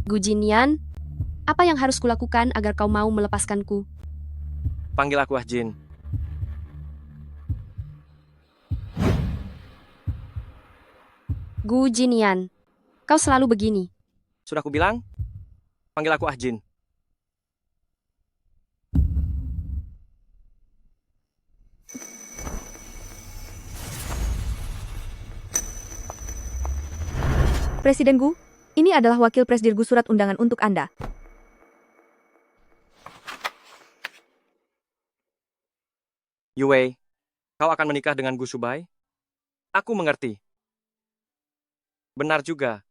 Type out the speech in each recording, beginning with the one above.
Gu Jinyan, apa yang harus kulakukan agar kau mau melepaskanku? Panggil aku Ah Jin. Gu Jinyan, kau selalu begini. Sudah kubilang? Panggil aku Ah Jin. Presiden Gu, ini adalah wakil Presdir Gu surat undangan untuk Anda. Yue, kau akan menikah dengan Gu Subai? Aku mengerti. Benar juga.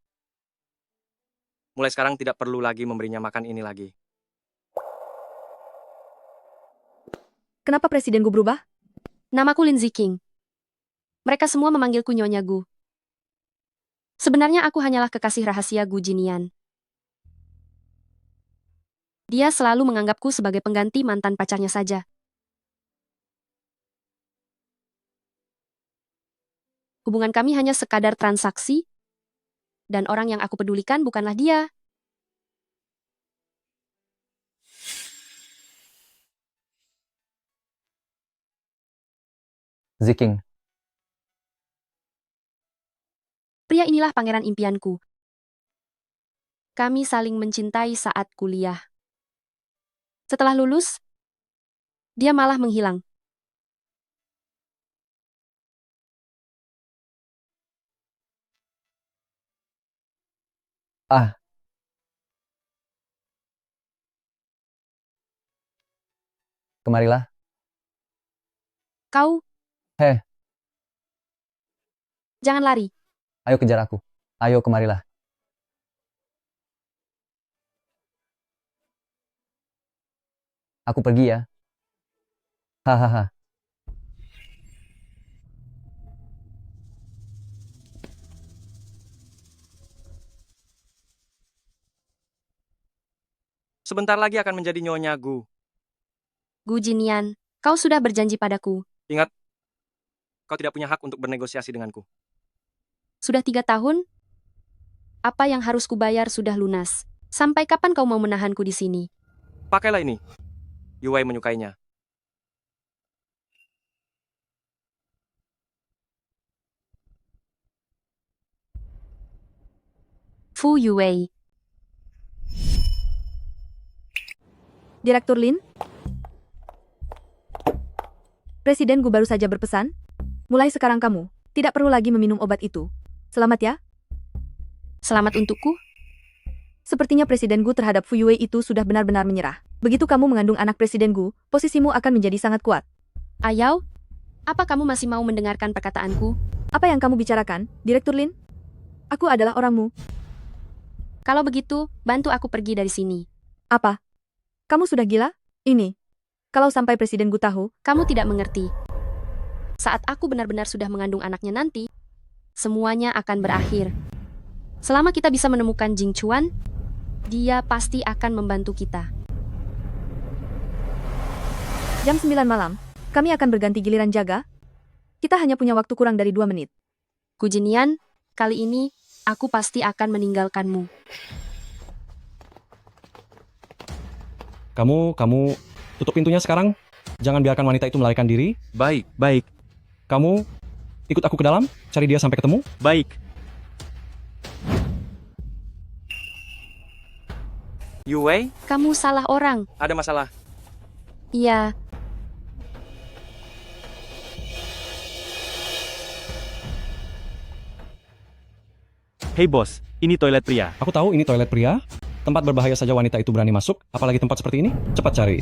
Mulai sekarang tidak perlu lagi memberinya makan ini lagi. Kenapa Presiden Gu berubah? Namaku Lin Ziking. Mereka semua memanggilku Nyonya Gu. Sebenarnya aku hanyalah kekasih rahasia Gu Jinyan. Dia selalu menganggapku sebagai pengganti mantan pacarnya saja. Hubungan kami hanya sekadar transaksi, dan orang yang aku pedulikan bukanlah dia. Ziking, Pria inilah pangeran impianku. Kami saling mencintai saat kuliah. Setelah lulus, dia malah menghilang. ah, kemarilah. Kau, Heh, jangan lari. ayo kejar aku. Ayo kemarilah. Aku pergi ya. Hahaha. Sebentar lagi akan menjadi Nyonya Gu. Gu Jinyan, kau sudah berjanji padaku. Ingat, kau tidak punya hak untuk bernegosiasi denganku. Sudah 3 tahun? Apa yang harus kubayar sudah lunas. Sampai kapan kau mau menahanku di sini? Pakailah ini. Yue menyukainya. Fu Yue. Direktur Lin? Presiden Gu baru saja berpesan, mulai sekarang kamu tidak perlu lagi meminum obat itu. Selamat ya. Selamat untukku. Sepertinya Presiden Gu terhadap Fu Yue itu sudah benar-benar menyerah. Begitu kamu mengandung anak Presiden Gu, posisimu akan menjadi sangat kuat. Ayau, apa kamu masih mau mendengarkan perkataanku? Apa yang kamu bicarakan, Direktur Lin? Aku adalah orangmu. Kalau begitu, bantu aku pergi dari sini. Apa? Kamu sudah gila? Ini. Kalau sampai Presiden Gu tahu, Kamu tidak mengerti. Saat aku benar-benar sudah mengandung anaknya nanti, semuanya akan berakhir. Selama kita bisa menemukan Jing Chuan, dia pasti akan membantu kita. jam 9 malam, kami akan berganti giliran jaga. Kita hanya punya waktu kurang dari 2 menit. Gu Jinyan, kali ini aku pasti akan meninggalkanmu. Kamu tutup pintunya sekarang. Jangan biarkan wanita itu melarikan diri. Baik, baik, Kamu ikut aku ke dalam, cari dia sampai ketemu. baik. Yue, Kamu salah orang. ada masalah. Iya, Hei bos, ini toilet pria. Aku tahu ini toilet pria. Tempat berbahaya saja wanita itu berani masuk, apalagi tempat seperti ini. Cepat cari.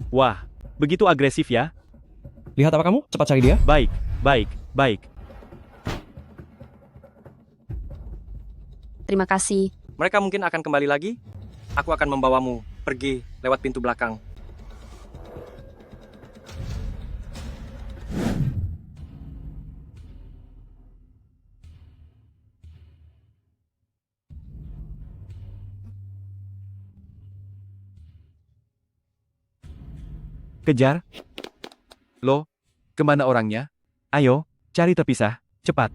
Wah, begitu agresif ya? Lihat apa kamu? Cepat cari dia. Baik, baik, baik. terima kasih. Mereka mungkin akan kembali lagi. Aku akan membawamu pergi lewat pintu belakang. Kejar. Loh, kemana orangnya? Ayo, cari terpisah, cepat.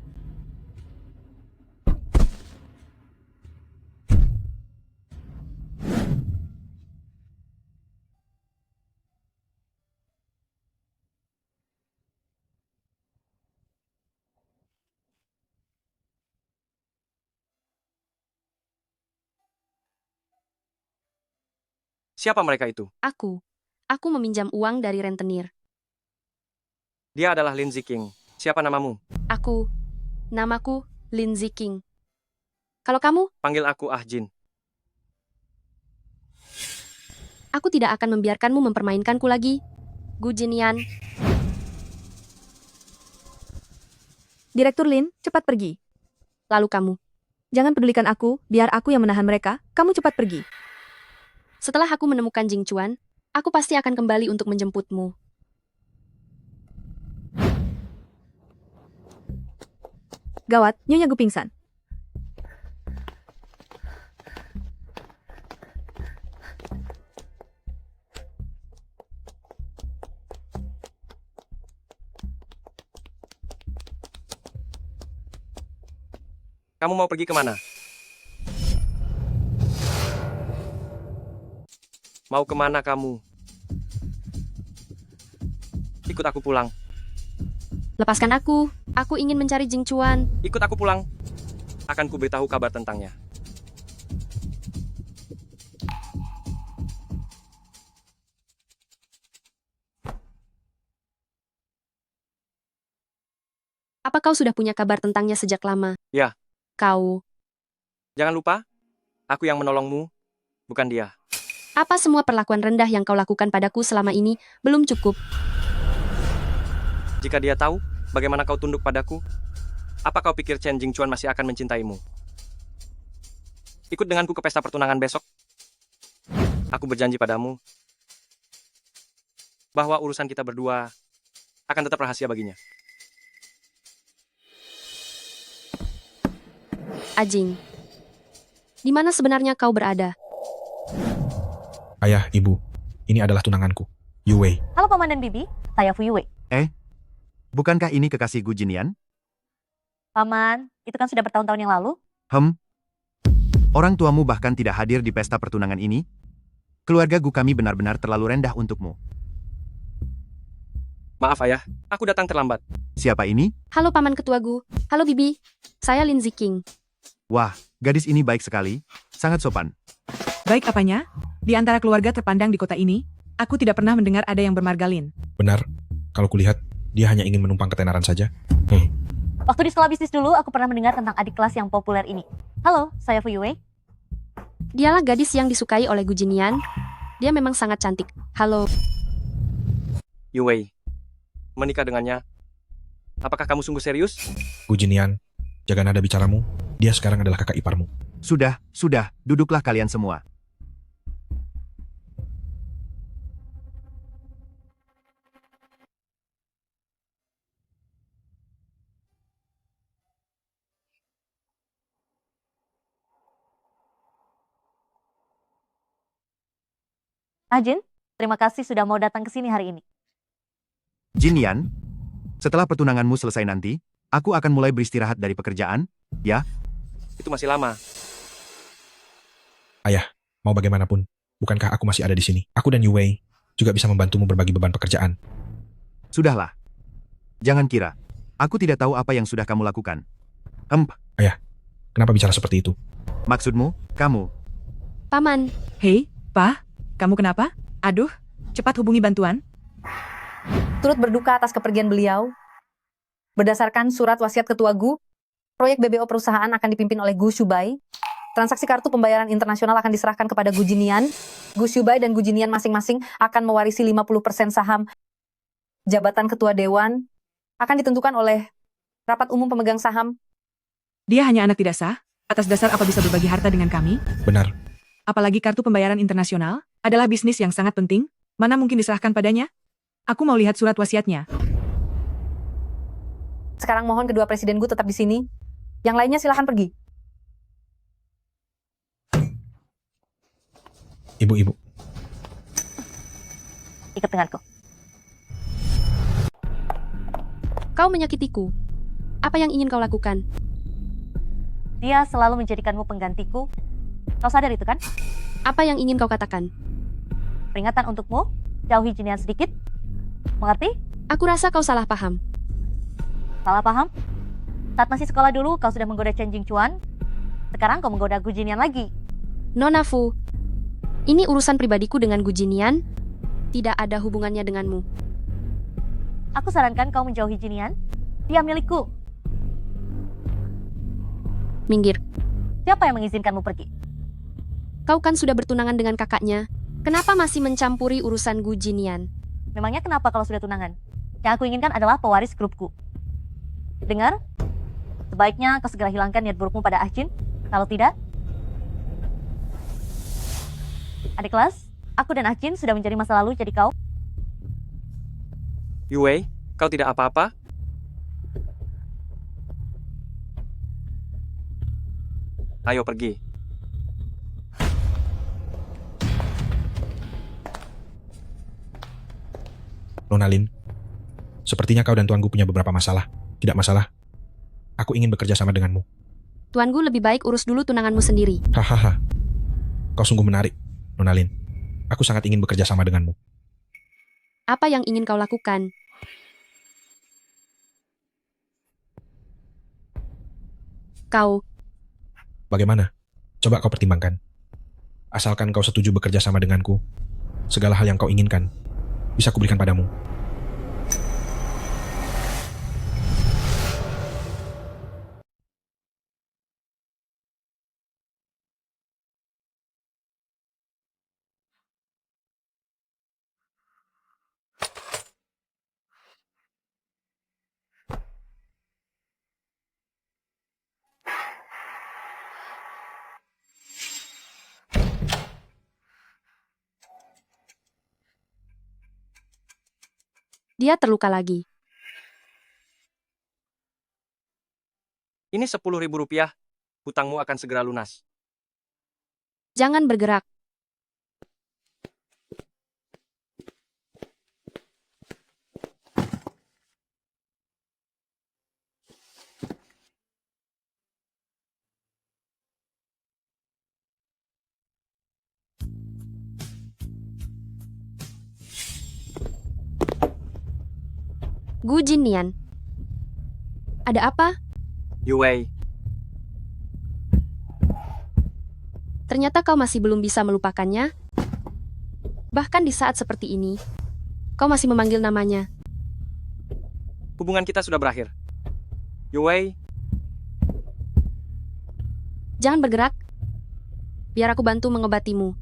Siapa mereka itu? Aku. Aku meminjam uang dari rentenir. Dia adalah Lin Ziking. Siapa namamu? Aku. Namaku Lin Ziking. Kalau kamu, Panggil aku Ah Jin. aku tidak akan membiarkanmu mempermainkanku lagi. Gu Jinian. Direktur Lin, cepat pergi. Lalu kamu. Jangan pedulikan aku, biar aku yang menahan mereka. Kamu cepat pergi. Setelah aku menemukan Jing Chuan, aku pasti akan kembali untuk menjemputmu. Gawat, Nyonya Gu pingsan. Kamu mau pergi kemana? Mau kemana kamu? Ikut aku pulang. Lepaskan aku. Aku ingin mencari Jing Chuan. Ikut aku pulang. Akan kuberitahu kabar tentangnya. Apa kau sudah punya kabar tentangnya sejak lama? Ya. Kau. Jangan lupa, aku yang menolongmu, bukan dia. Apa semua perlakuan rendah yang kau lakukan padaku selama ini belum cukup? Jika dia tahu bagaimana kau tunduk padaku, apa kau pikir Chen Jingchuan masih akan mencintaimu? Ikut denganku ke pesta pertunangan besok. Aku berjanji padamu bahwa urusan kita berdua akan tetap rahasia baginya. Ajing. Di mana sebenarnya kau berada? Ayah, ibu, ini adalah tunanganku, Yu Wei. Halo Paman dan Bibi, saya Fu Yue. Bukankah ini kekasih Gu Jinian? Paman, itu kan sudah bertahun-tahun yang lalu. Orang tuamu bahkan tidak hadir di pesta pertunangan ini? Keluarga Gu kami benar-benar terlalu rendah untukmu. Maaf ayah, aku datang terlambat. Siapa ini? Halo Paman Ketua Gu. Halo Bibi. Saya Lin Ziking. Wah, gadis ini baik sekali. Sangat sopan. Baik apanya? Di antara keluarga terpandang di kota ini, aku tidak pernah mendengar ada yang bermargalin. Benar, kalau kulihat, dia hanya ingin menumpang ketenaran saja. Waktu di sekolah bisnis dulu, aku pernah mendengar tentang adik kelas yang populer ini. Halo, saya Fu Yue. Dialah gadis yang disukai oleh Gu Jinian. Dia memang sangat cantik. Halo. Yu Wei, menikah dengannya. Apakah kamu sungguh serius? Gu Jinian, jaga nada bicaramu, dia sekarang adalah kakak iparmu. Sudah, duduklah kalian semua. Ajin, terima kasih sudah mau datang ke sini hari ini. Jinian, setelah pertunanganmu selesai nanti, aku akan mulai beristirahat dari pekerjaan, ya? Itu masih lama. Ayah, mau bagaimanapun, bukankah aku masih ada di sini? Aku dan Yu Wei juga bisa membantumu berbagi beban pekerjaan. Sudahlah. Jangan kira. Aku tidak tahu apa yang sudah kamu lakukan. Ayah, kenapa bicara seperti itu? Maksudmu, kamu? Paman. Hei, Pa, kamu kenapa? Aduh, cepat hubungi bantuan. Turut berduka atas kepergian beliau. Berdasarkan surat wasiat Ketua Gu, proyek BBO perusahaan akan dipimpin oleh Gu Shubai. Transaksi kartu pembayaran internasional akan diserahkan kepada Gu Jinian. Gu Shubai dan Gu Jinian masing-masing akan mewarisi 50% saham. Jabatan Ketua Dewan akan ditentukan oleh rapat umum pemegang saham. Dia hanya anak tidak sah, atas dasar apa bisa berbagi harta dengan kami? Benar, Apalagi kartu pembayaran internasional adalah bisnis yang sangat penting, mana mungkin diserahkan padanya? Aku mau lihat surat wasiatnya. Sekarang mohon kedua presiden Gu tetap di sini. Yang lainnya silahkan pergi. ibu-ibu. Ikut denganku. Kau menyakitiku. Apa yang ingin kau lakukan? Dia selalu menjadikanmu penggantiku. Kau sadar itu kan? Apa yang ingin kau katakan? Peringatan untukmu, jauhi Jinian sedikit. Mengerti? Aku rasa kau salah paham. Salah paham? Saat masih sekolah dulu, kau sudah menggoda Chen Jingchuan. Sekarang kau menggoda Gu Jinian lagi. Nona Fu, ini urusan pribadiku dengan Gu Jinian. Tidak ada hubungannya denganmu. Aku sarankan kau menjauhi Jinian. Dia milikku. Minggir. Siapa yang mengizinkanmu pergi? Kau kan sudah bertunangan dengan kakaknya. Kenapa masih mencampuri urusan Gu Jinian? Memangnya kenapa kalau sudah tunangan? Yang aku inginkan adalah pewaris grupku. Dengar? Sebaiknya kau segera hilangkan niat burukmu pada Achin. Kalau tidak, adik kelas, aku dan Achin sudah menjadi masa lalu, jadi kau. Yue, kau tidak apa-apa? Ayo pergi. Nona Lin, sepertinya kau dan Tuanku punya beberapa masalah. Tidak masalah. Aku ingin bekerja sama denganmu. Tuan Gu lebih baik urus dulu tunanganmu sendiri. Hahaha. Kau sungguh menarik, Nona Lin. Aku sangat ingin bekerja sama denganmu. Apa yang ingin kau lakukan? Kau, Bagaimana? Coba kau pertimbangkan. Asalkan kau setuju bekerja sama denganku, segala hal yang kau inginkan bisa kuberikan padamu. dia terluka lagi. Ini 10.000 rupiah. Hutangmu akan segera lunas. Jangan bergerak. Gu Jinian. Ada apa? Yue, Ternyata kau masih belum bisa melupakannya. Bahkan di saat seperti ini, kau masih memanggil namanya. hubungan kita sudah berakhir. Yue, Jangan bergerak. Biar aku bantu mengobatimu.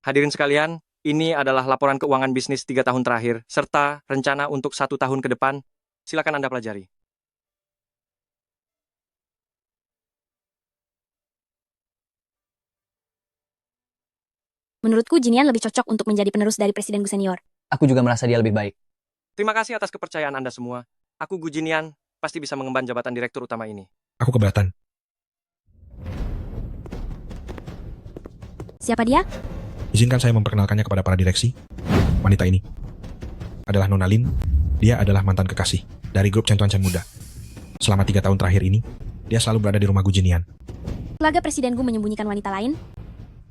hadirin sekalian, ini adalah laporan keuangan bisnis 3 tahun terakhir, serta rencana untuk 1 tahun ke depan. Silakan Anda pelajari. Menurutku Jinian lebih cocok untuk menjadi penerus dari Presiden Gu Senior. Aku juga merasa dia lebih baik. Terima kasih atas kepercayaan Anda semua. Aku Gu Jinian, pasti bisa mengemban jabatan direktur utama ini. Aku keberatan. Siapa dia? Izinkan saya memperkenalkannya kepada para direksi. Wanita ini adalah Nona Lin. Dia adalah mantan kekasih dari grup Chen Tuan Chen Muda. Selama 3 tahun terakhir ini, dia selalu berada di rumah Gu Jinian. Keluarga Presiden Gu menyembunyikan wanita lain?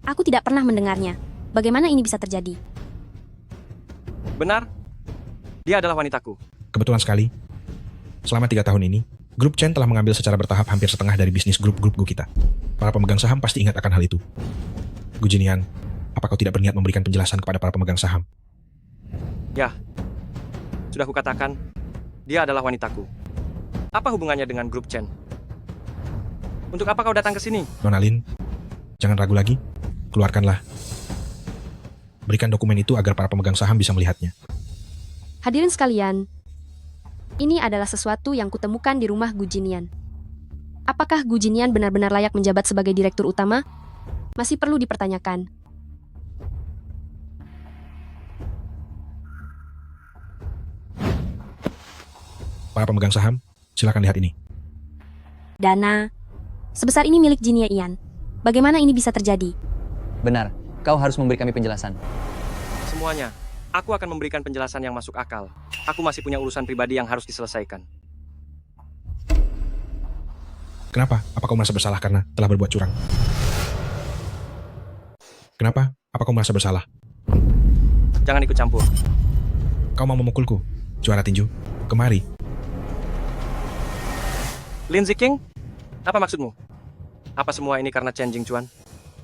Aku tidak pernah mendengarnya. Bagaimana ini bisa terjadi? Benar, dia adalah wanitaku. Kebetulan sekali, selama 3 tahun ini, grup Chen telah mengambil secara bertahap hampir setengah dari bisnis grup-grup Gu kita. Para pemegang saham pasti ingat akan hal itu. Gu Jinian, apa kau tidak berniat memberikan penjelasan kepada para pemegang saham? Ya, sudah kukatakan, dia adalah wanitaku. Apa hubungannya dengan grup Chen? Untuk apa kau datang ke sini? Nona Lin, jangan ragu lagi. Keluarkanlah. Berikan dokumen itu agar para pemegang saham bisa melihatnya. Hadirin sekalian, ini adalah sesuatu yang kutemukan di rumah Gu Jinian. Apakah Gu Jinian benar-benar layak menjabat sebagai direktur utama? Masih perlu dipertanyakan. Para pemegang saham, silakan lihat ini. Dana sebesar ini milik Jinia Ian. Bagaimana ini bisa terjadi? Benar, kau harus memberi kami penjelasan. Semuanya. Aku akan memberikan penjelasan yang masuk akal. Aku masih punya urusan pribadi yang harus diselesaikan. Kenapa? Apa kau merasa bersalah karena telah berbuat curang? Kenapa? Apa kau merasa bersalah? Jangan ikut campur. Kau mau memukulku? Juara tinju? Kemari. Lin Ziking? Apa maksudmu? Apa semua ini karena Chen Jingchuan?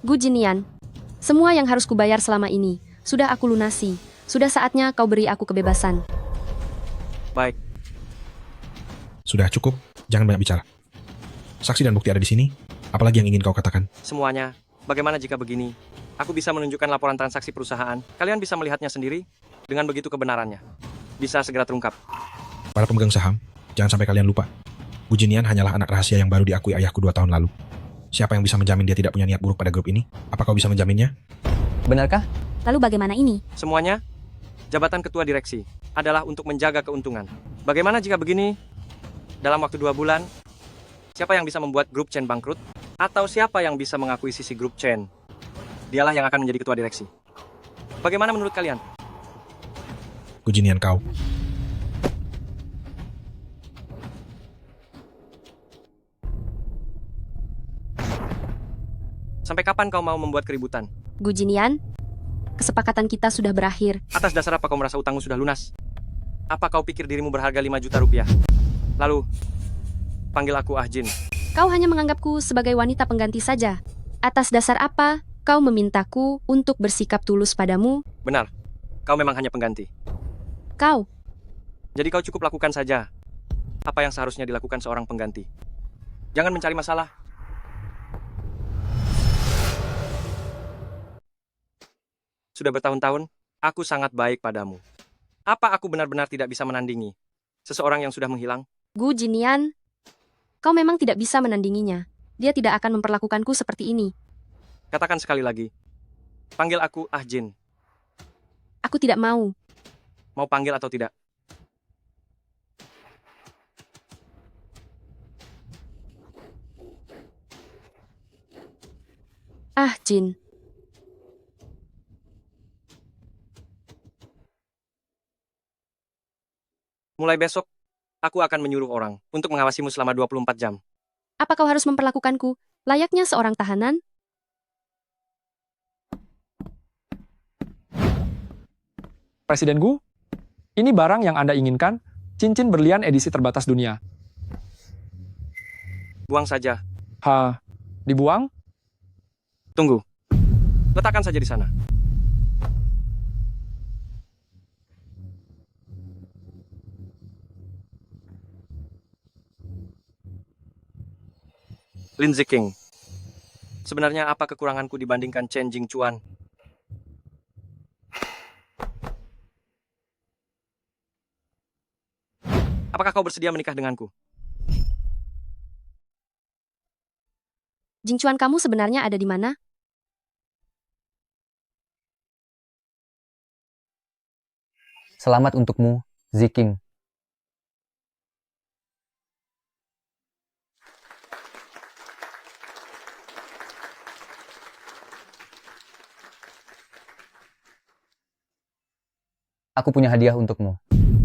Gu Jinian, semua yang harus kubayar selama ini sudah aku lunasi. Sudah saatnya kau beri aku kebebasan. Baik. Sudah cukup, jangan banyak bicara. Saksi dan bukti ada di sini. Apalagi yang ingin kau katakan? Semuanya. Bagaimana jika begini? Aku bisa menunjukkan laporan transaksi perusahaan. Kalian bisa melihatnya sendiri. Dengan begitu kebenarannya bisa segera terungkap. Para pemegang saham, jangan sampai kalian lupa. Gu Jinian hanyalah anak rahasia yang baru diakui ayahku 2 tahun lalu. Siapa yang bisa menjamin dia tidak punya niat buruk pada grup ini? Apa kau bisa menjaminnya? Benarkah? Lalu bagaimana ini? Semuanya, jabatan ketua direksi adalah untuk menjaga keuntungan. Bagaimana jika begini? Dalam waktu 2 bulan, siapa yang bisa membuat grup Chen bangkrut? Atau siapa yang bisa mengakuisisi grup Chen? Dialah yang akan menjadi ketua direksi. Bagaimana menurut kalian? Gu Jinian kau. Sampai kapan kau mau membuat keributan? Gu Jinian, kesepakatan kita sudah berakhir. Atas dasar apa kau merasa utangmu sudah lunas? Apa kau pikir dirimu berharga 5 juta rupiah? Lalu, panggil aku Ah Jin. Kau hanya menganggapku sebagai wanita pengganti saja. Atas dasar apa kau memintaku untuk bersikap tulus padamu? Benar, kau memang hanya pengganti. Kau, Jadi kau cukup lakukan saja apa yang seharusnya dilakukan seorang pengganti. Jangan mencari masalah. Sudah bertahun-tahun, aku sangat baik padamu. Apa aku benar-benar tidak bisa menandingi seseorang yang sudah menghilang? Gu Jinian, kau memang tidak bisa menandinginya. Dia tidak akan memperlakukanku seperti ini. Katakan sekali lagi. Panggil aku Ah Jin. Aku tidak mau. Mau panggil atau tidak? Ah Jin. Mulai besok, aku akan menyuruh orang untuk mengawasimu selama 24 jam. Apa kau harus memperlakukanku layaknya seorang tahanan? Presiden Gu, ini barang yang Anda inginkan, cincin berlian edisi terbatas dunia. Buang saja. Dibuang? Tunggu. Letakkan saja di sana. Lin Ziking. Sebenarnya apa kekuranganku dibandingkan Chen Jingchuan? Apakah kau bersedia menikah denganku? Jingchuan kamu sebenarnya ada di mana? Selamat untukmu, Ziking. Aku punya hadiah untukmu.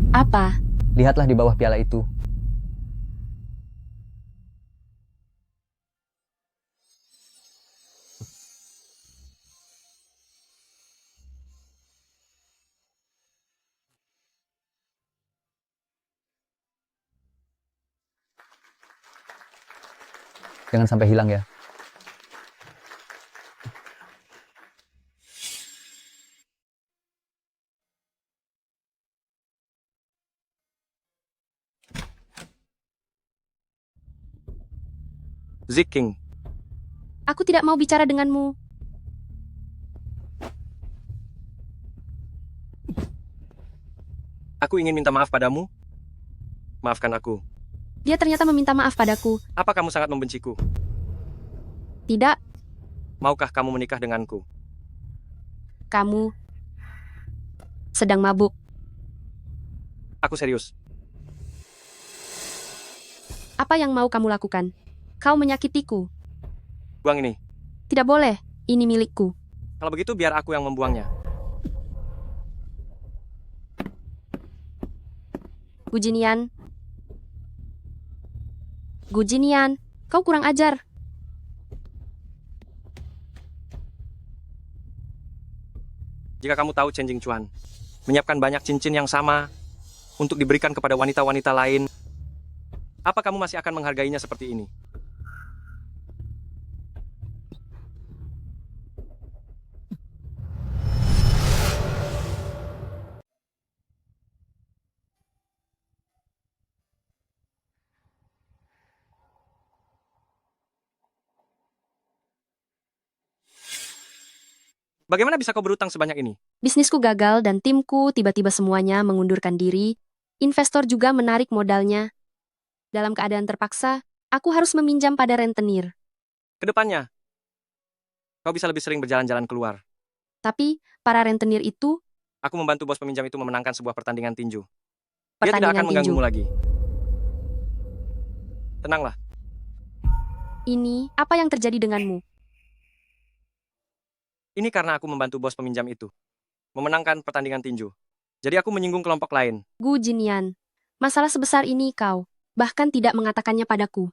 Apa? Lihatlah di bawah piala itu. Jangan sampai hilang ya. Ziking. Aku tidak mau bicara denganmu. Aku ingin minta maaf padamu. Maafkan aku. Dia ternyata meminta maaf padaku. Apa kamu sangat membenciku? Tidak, Maukah kamu menikah denganku? kamu sedang mabuk. Aku serius. Apa yang mau kamu lakukan? Kau menyakitiku. Buang ini. Tidak boleh, ini milikku. Kalau begitu biar aku yang membuangnya. Gujinian. Gujinian, kau kurang ajar. Jika kamu tahu Chen Jingchuan menyiapkan banyak cincin yang sama untuk diberikan kepada wanita-wanita lain, apa kamu masih akan menghargainya seperti ini? Bagaimana bisa kau berutang sebanyak ini? Bisnisku gagal dan timku tiba-tiba semuanya mengundurkan diri. Investor juga menarik modalnya. Dalam keadaan terpaksa, aku harus meminjam pada rentenir. Kedepannya, kau bisa lebih sering berjalan-jalan keluar. Tapi, para rentenir itu, Aku membantu bos peminjam itu memenangkan sebuah pertandingan tinju. Dia tidak akan pertandingan tinju. mengganggumu lagi. Tenanglah. Ini, apa yang terjadi denganmu? Ini karena aku membantu bos peminjam itu memenangkan pertandingan tinju. Jadi aku menyinggung kelompok lain. Gu Jinian, masalah sebesar ini kau bahkan tidak mengatakannya padaku.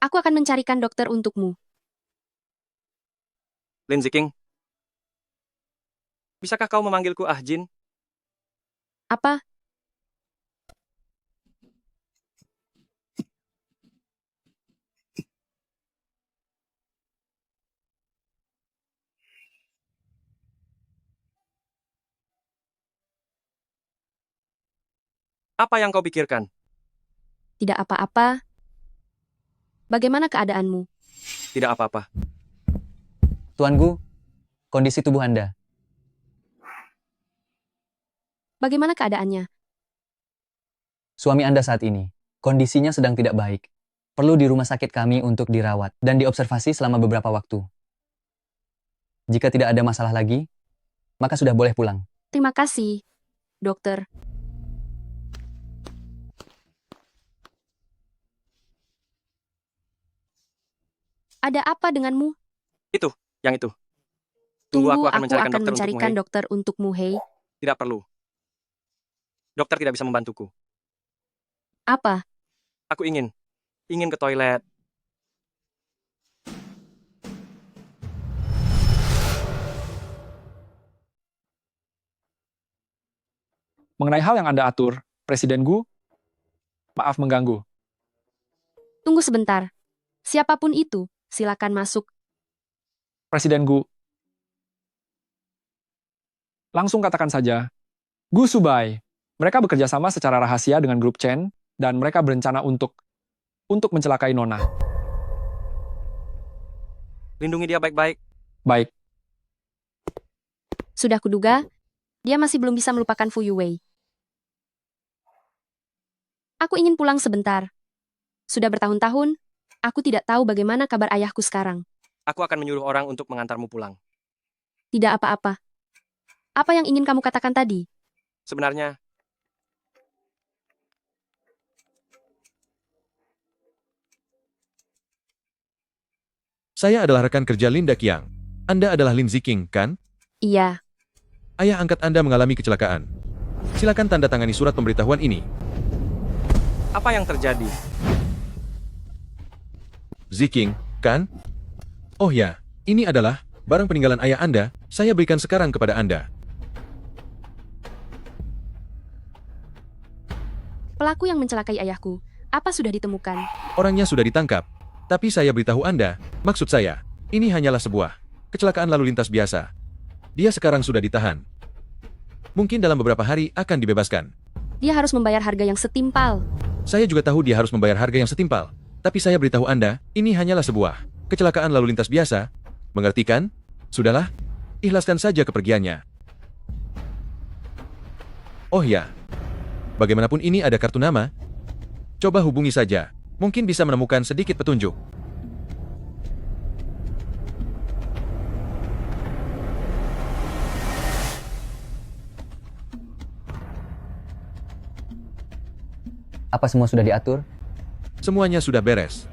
Aku akan mencarikan dokter untukmu. Lin Ziking, bisakah kau memanggilku Ah Jin? Apa? Apa yang kau pikirkan? Tidak apa-apa. Bagaimana keadaanmu? Tidak apa-apa. Tuan Gu, kondisi tubuh Anda. Bagaimana keadaannya? Suami Anda saat ini, kondisinya sedang tidak baik. Perlu di rumah sakit kami untuk dirawat dan diobservasi selama beberapa waktu. Jika tidak ada masalah lagi, maka sudah boleh pulang. Terima kasih, dokter. Ada apa denganmu? Yang itu. Tunggu, aku akan mencarikan dokter mencarikan untukmu, dokter untukmu, Hei. Tidak perlu. Dokter tidak bisa membantuku. Apa? Aku ingin ke toilet. Mengenai hal yang Anda atur, Presiden Gu, maaf mengganggu. Tunggu sebentar. Siapapun itu, silakan masuk. Presiden Gu, langsung katakan saja, Gu Subai, mereka bekerja sama secara rahasia dengan grup Chen, dan mereka berencana untuk mencelakai Nona. Lindungi dia baik-baik. Baik, Sudah kuduga, dia masih belum bisa melupakan Fu Yuwei. Aku ingin pulang sebentar. Sudah bertahun-tahun, aku tidak tahu bagaimana kabar ayahku sekarang. Aku akan menyuruh orang untuk mengantarmu pulang. Tidak apa-apa. Apa yang ingin kamu katakan tadi? Sebenarnya, Saya adalah rekan kerja Linda Qiang. Anda adalah Lin Ziking, kan? Iya, Ayah angkat Anda mengalami kecelakaan. Silakan tanda tangani surat pemberitahuan ini. apa yang terjadi? Ziking, kan? Oh ya, ini adalah barang peninggalan ayah Anda. Saya berikan sekarang kepada Anda. pelaku yang mencelakai ayahku. Apa sudah ditemukan? Orangnya sudah ditangkap. Tapi saya beritahu Anda, maksud saya, ini hanyalah sebuah kecelakaan lalu lintas biasa. Dia sekarang sudah ditahan. Mungkin dalam beberapa hari akan dibebaskan. Dia harus membayar harga yang setimpal. Saya juga tahu dia harus membayar harga yang setimpal. Tapi saya beritahu Anda, ini hanyalah sebuah kecelakaan lalu lintas biasa. Mengerti kan? Sudahlah, ikhlaskan saja kepergiannya. Oh ya, Bagaimanapun ini ada kartu nama. Coba hubungi saja. Mungkin bisa menemukan sedikit petunjuk. Apa semua sudah diatur? Semuanya sudah beres.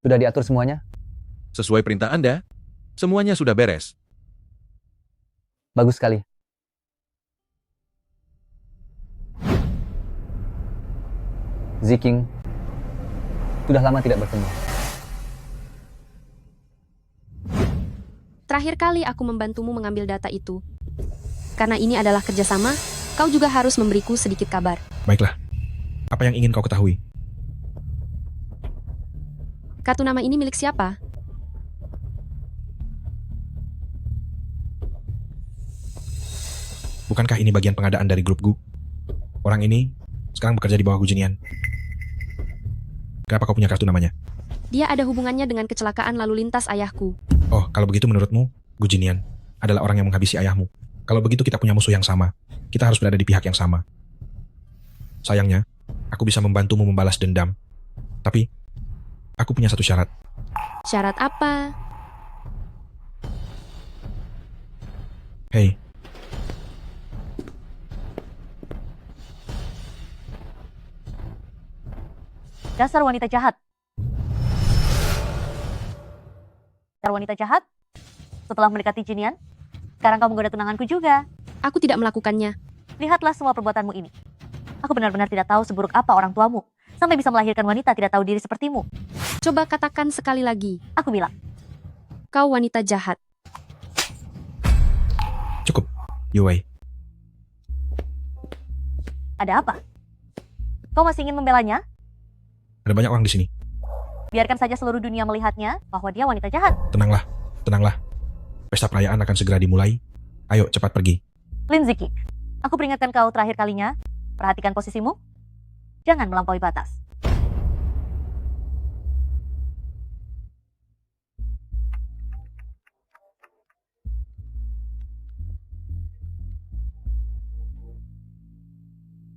Sudah diatur semuanya? Sesuai perintah Anda, semuanya sudah beres. Bagus sekali. Ziking, sudah lama tidak bertemu. Terakhir kali aku membantumu mengambil data itu. Karena ini adalah kerjasama, kau juga harus memberiku sedikit kabar. Baiklah. Apa yang ingin kau ketahui? Kartu nama ini milik siapa? Bukankah ini bagian pengadaan dari grup Gu? Orang ini sekarang bekerja di bawah Gu Jinian. Kenapa kau punya kartu namanya? Dia ada hubungannya dengan kecelakaan lalu lintas ayahku. Oh, kalau begitu menurutmu, Gu Jinian adalah orang yang menghabisi ayahmu. Kalau begitu kita punya musuh yang sama. Kita harus berada di pihak yang sama. Sayangnya, aku bisa membantumu membalas dendam. Tapi, aku punya satu syarat. Syarat apa? Hei, Dasar wanita jahat. Dasar wanita jahat. Setelah mendekati Jinian, sekarang kau menggoda tunanganku juga. Aku tidak melakukannya. Lihatlah semua perbuatanmu ini. Aku benar-benar tidak tahu seburuk apa orang tuamu, sampai bisa melahirkan wanita tidak tahu diri sepertimu. Coba katakan sekali lagi. Aku bilang, Kau wanita jahat. cukup, Yuwei. ada apa? Kau masih ingin membelanya? Ada banyak orang di sini. Biarkan saja seluruh dunia melihatnya bahwa dia wanita jahat. Tenanglah, tenanglah. Pesta perayaan akan segera dimulai. Ayo, cepat pergi. Lin Ziki, aku peringatkan kau terakhir kalinya. Perhatikan posisimu. Jangan melampaui batas.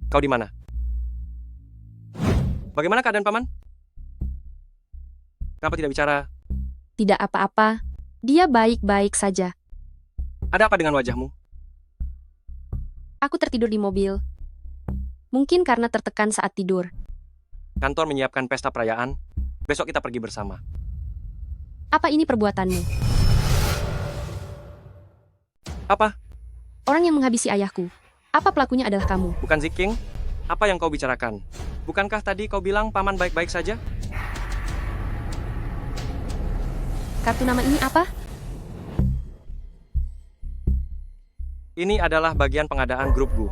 Kau di mana? Bagaimana keadaan paman? Kenapa tidak bicara? Tidak apa-apa. Dia baik-baik saja. Ada apa dengan wajahmu? Aku tertidur di mobil. Mungkin karena tertekan saat tidur. Kantor menyiapkan pesta perayaan. Besok kita pergi bersama. Apa ini perbuatanmu? Apa? Orang yang menghabisi ayahku. Apa pelakunya adalah kamu? Bukan Ziking? Apa yang kau bicarakan? Bukankah tadi kau bilang paman baik-baik saja? Kartu nama ini apa? Ini adalah bagian pengadaan grup Gu.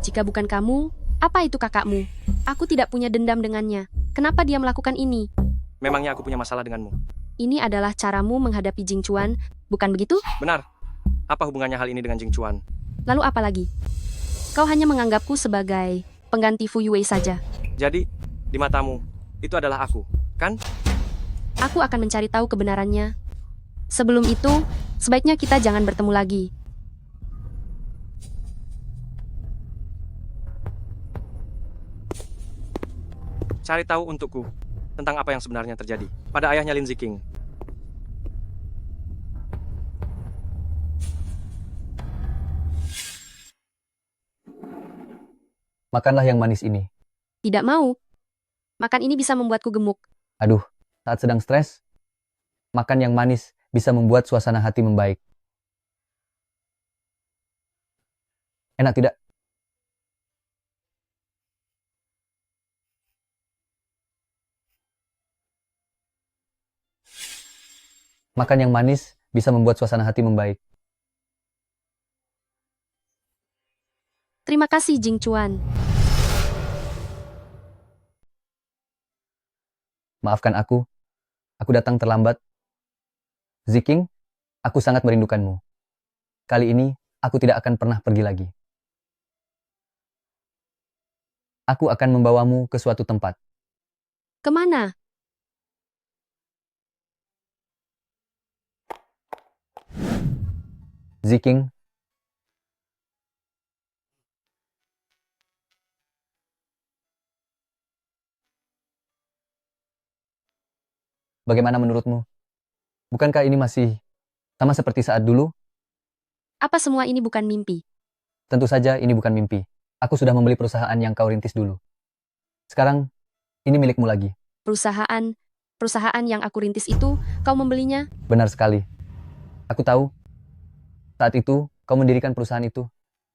Jika bukan kamu, apa itu kakakmu? Aku tidak punya dendam dengannya. Kenapa dia melakukan ini? Memangnya aku punya masalah denganmu? Ini adalah caramu menghadapi Jing Chuan, bukan begitu? Benar. Apa hubungannya hal ini dengan Jing Chuan? Lalu apa lagi? Kau hanya menganggapku sebagai pengganti Fu Yue saja. Jadi, di matamu, itu adalah aku, kan? Aku akan mencari tahu kebenarannya. Sebelum itu, sebaiknya kita jangan bertemu lagi. Cari tahu untukku tentang apa yang sebenarnya terjadi pada ayahnya Lin Ziking. Makanlah yang manis ini. Tidak mau. Makan ini bisa membuatku gemuk. Aduh, saat sedang stres, makan yang manis bisa membuat suasana hati membaik. Enak tidak? Makan yang manis bisa membuat suasana hati membaik. Terima kasih, Jing Chuan. Maafkan aku datang terlambat. Ziking, aku sangat merindukanmu. Kali ini, aku tidak akan pernah pergi lagi. Aku akan membawamu ke suatu tempat. Kemana? Ziking, Bagaimana menurutmu? Bukankah ini masih sama seperti saat dulu? Apa semua ini bukan mimpi? Tentu saja ini bukan mimpi. Aku sudah membeli perusahaan yang kau rintis dulu. Sekarang, ini milikmu lagi. Perusahaan yang aku rintis itu, kau membelinya? Benar sekali. Aku tahu, saat itu kau mendirikan perusahaan itu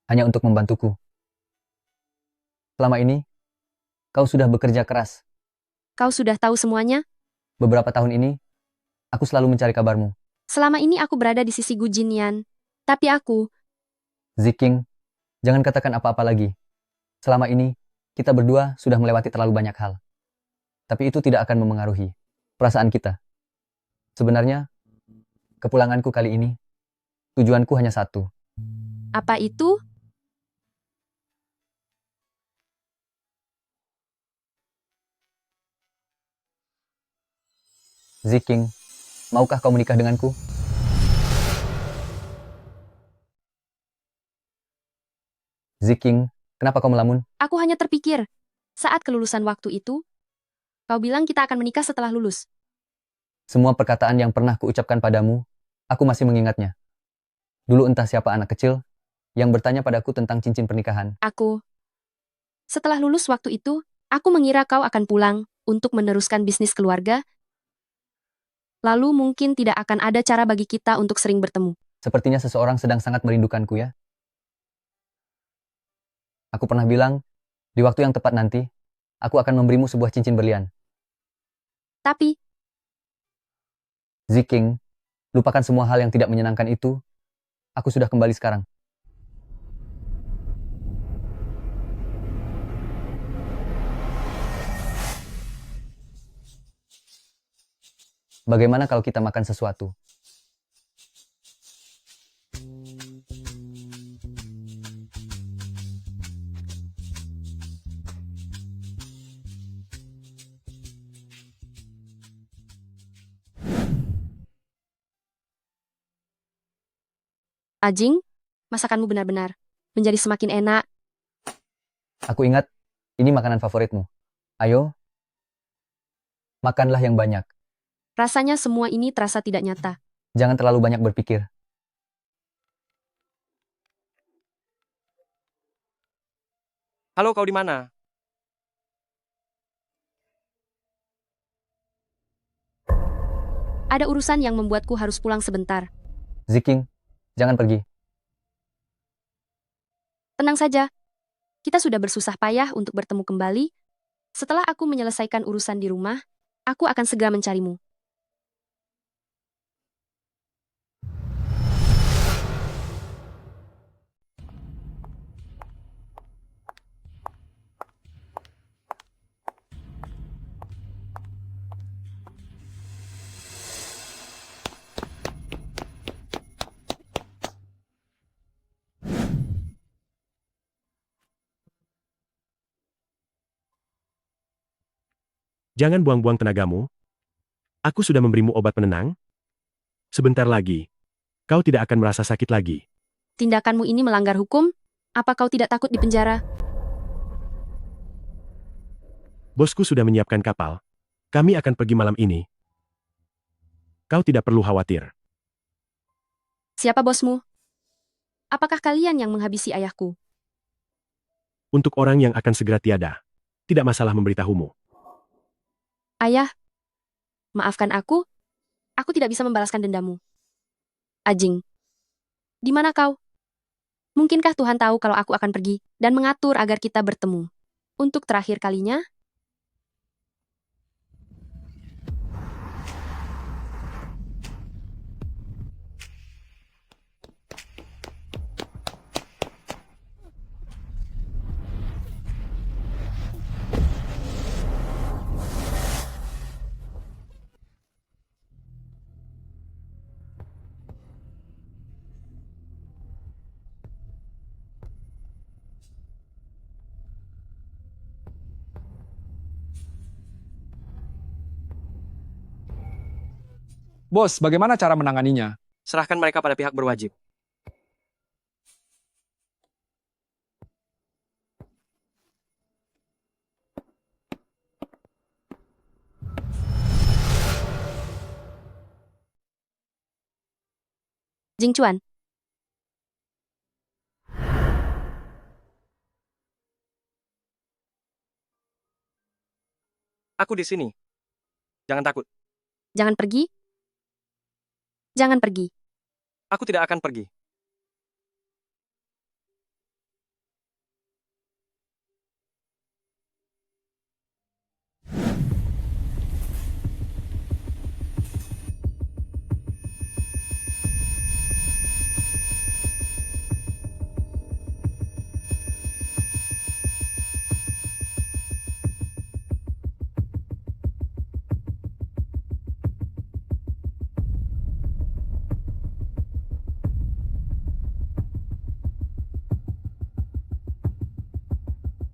hanya untuk membantuku. Selama ini, kau sudah bekerja keras. Kau sudah tahu semuanya? Beberapa tahun ini, aku selalu mencari kabarmu. Selama ini aku berada di sisi Gu Jinyan. Tapi aku, Ziking, jangan katakan apa-apa lagi. Selama ini, kita berdua sudah melewati terlalu banyak hal. Tapi itu tidak akan memengaruhi perasaan kita. Sebenarnya, kepulanganku kali ini, tujuanku hanya satu. apa itu? Ziking, maukah kau menikah denganku? Ziking, kenapa kau melamun? Aku hanya terpikir, saat kelulusan waktu itu, kau bilang kita akan menikah setelah lulus. Semua perkataan yang pernah kuucapkan padamu, aku masih mengingatnya. Dulu entah siapa anak kecil yang bertanya padaku tentang cincin pernikahan. Setelah lulus waktu itu, aku mengira kau akan pulang untuk meneruskan bisnis keluarga. Lalu mungkin tidak akan ada cara bagi kita untuk sering bertemu. Sepertinya seseorang sedang sangat merindukanku ya. Aku pernah bilang, di waktu yang tepat nanti, aku akan memberimu sebuah cincin berlian. Tapi, Ziking, lupakan semua hal yang tidak menyenangkan itu. Aku sudah kembali sekarang. Bagaimana kalau kita makan sesuatu? Ajing, masakanmu benar-benar menjadi semakin enak. Aku ingat, ini makanan favoritmu. Ayo, makanlah yang banyak. Rasanya semua ini terasa tidak nyata. Jangan terlalu banyak berpikir. Halo, kau di mana? Ada urusan yang membuatku harus pulang sebentar. Ziking, jangan pergi. Tenang saja. Kita sudah bersusah payah untuk bertemu kembali. Setelah aku menyelesaikan urusan di rumah, aku akan segera mencarimu. Jangan buang-buang tenagamu. Aku sudah memberimu obat penenang. Sebentar lagi, kau tidak akan merasa sakit lagi. Tindakanmu ini melanggar hukum? Apa kau tidak takut dipenjara? Bosku sudah menyiapkan kapal. Kami akan pergi malam ini. Kau tidak perlu khawatir. Siapa bosmu? Apakah kalian yang menghabisi ayahku? Untuk orang yang akan segera tiada, tidak masalah memberitahumu. Ayah, maafkan aku. Aku tidak bisa membalaskan dendamu. Ajing, di mana kau? Mungkinkah Tuhan tahu kalau aku akan pergi dan mengatur agar kita bertemu? Untuk terakhir kalinya, Bos, bagaimana cara menanganinya? Serahkan mereka pada pihak berwajib. Jing Chuan. Aku di sini. Jangan takut. Jangan pergi. Jangan pergi. Aku tidak akan pergi.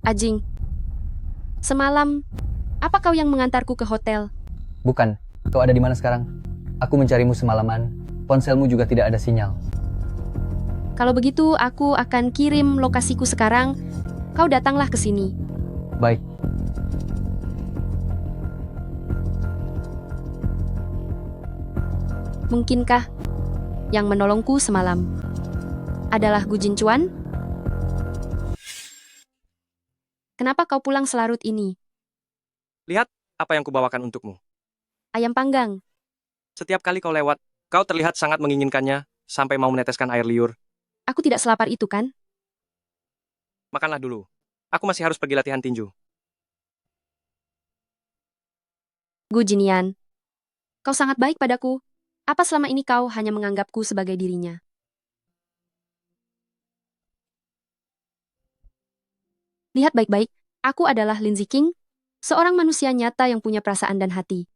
Ajing. Semalam, apa kau yang mengantarku ke hotel? Bukan. Kau ada di mana sekarang? Aku mencarimu semalaman. Ponselmu juga tidak ada sinyal. Kalau begitu, aku akan kirim lokasiku sekarang. Kau datanglah ke sini. Baik. Mungkinkah yang menolongku semalam adalah Gu Jinchuan? Kenapa kau pulang selarut ini? Lihat apa yang kubawakan untukmu. Ayam panggang. Setiap kali kau lewat, kau terlihat sangat menginginkannya, sampai mau meneteskan air liur. Aku tidak selapar itu kan? Makanlah dulu. Aku masih harus pergi latihan tinju. Gu Jinian, kau sangat baik padaku. Apa selama ini kau hanya menganggapku sebagai dirinya? Lihat baik-baik, aku adalah Lin Ziking, seorang manusia nyata yang punya perasaan dan hati.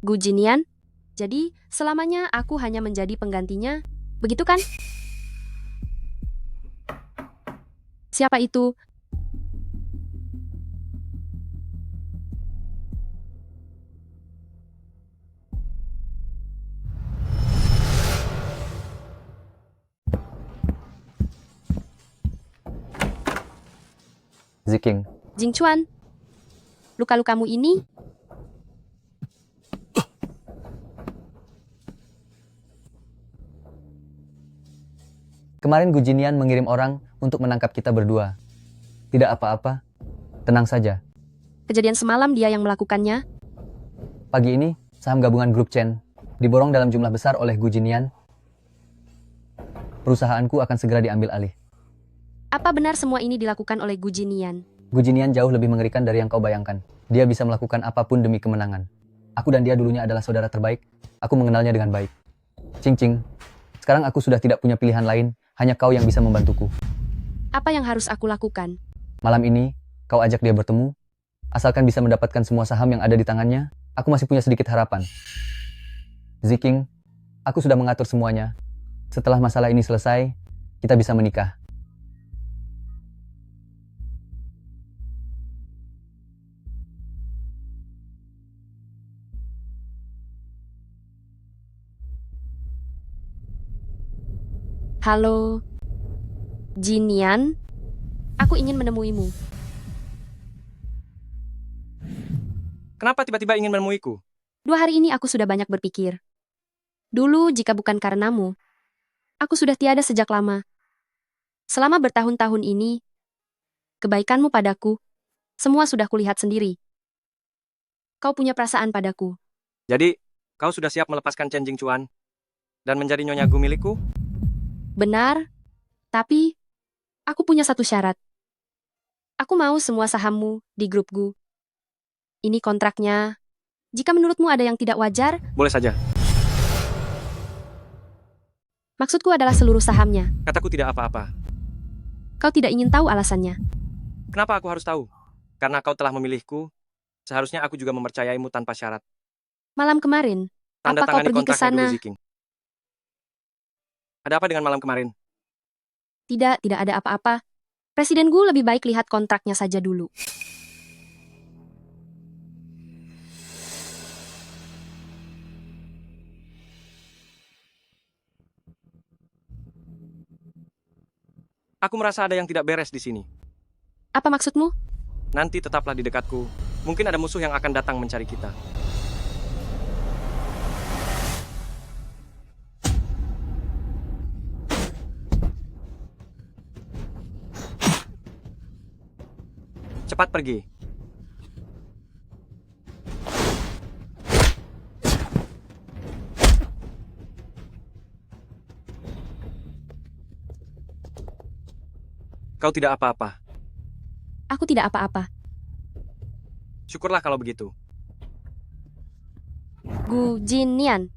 Gu Jinian, jadi selamanya aku hanya menjadi penggantinya, begitu kan? Siapa itu? Ziking. Jing Chuan, luka-lukamu ini? Kemarin Gu Jinian mengirim orang untuk menangkap kita berdua. Tidak apa-apa. Tenang saja. Kejadian semalam dia yang melakukannya? Pagi ini, saham gabungan grup Chen diborong dalam jumlah besar oleh Gu Jinian. Perusahaanku akan segera diambil alih. Apa benar semua ini dilakukan oleh Gu Jinian? Gu Jinian jauh lebih mengerikan dari yang kau bayangkan. Dia bisa melakukan apapun demi kemenangan. Aku dan dia dulunya adalah saudara terbaik. Aku mengenalnya dengan baik. Cing Cing. Sekarang aku sudah tidak punya pilihan lain. Hanya kau yang bisa membantuku. Apa yang harus aku lakukan? Malam ini, kau ajak dia bertemu. Asalkan bisa mendapatkan semua saham yang ada di tangannya, aku masih punya sedikit harapan. Ziking, aku sudah mengatur semuanya. Setelah masalah ini selesai, kita bisa menikah. Halo, Jinian, aku ingin menemuimu. Kenapa tiba-tiba ingin menemuiku? 2 hari ini aku sudah banyak berpikir. Dulu, jika bukan karenamu, aku sudah tiada sejak lama. Selama bertahun-tahun ini, kebaikanmu padaku, semua sudah kulihat sendiri. Kau punya perasaan padaku. Jadi, kau sudah siap melepaskan Chen Jingchuan dan menjadi Nyonya Gu milikku? Benar, tapi aku punya satu syarat. Aku mau semua sahammu di grup Gu. Ini kontraknya. Jika menurutmu ada yang tidak wajar, Boleh saja. maksudku adalah seluruh sahamnya. Kataku tidak apa-apa. Kau tidak ingin tahu alasannya. Kenapa aku harus tahu? Karena kau telah memilihku, seharusnya aku juga mempercayaimu tanpa syarat. Malam kemarin, Tanda apa kau tangani pergi ke kontraknya dulu, sana? Ziking. Ada apa dengan malam kemarin? Tidak ada apa-apa. Presiden Gu lebih baik lihat kontraknya saja dulu. Aku merasa ada yang tidak beres di sini. Apa maksudmu? Nanti tetaplah di dekatku. Mungkin ada musuh yang akan datang mencari kita. Cepat pergi. Kau tidak apa-apa. Aku tidak apa-apa. Syukurlah kalau begitu. Gu Jinian.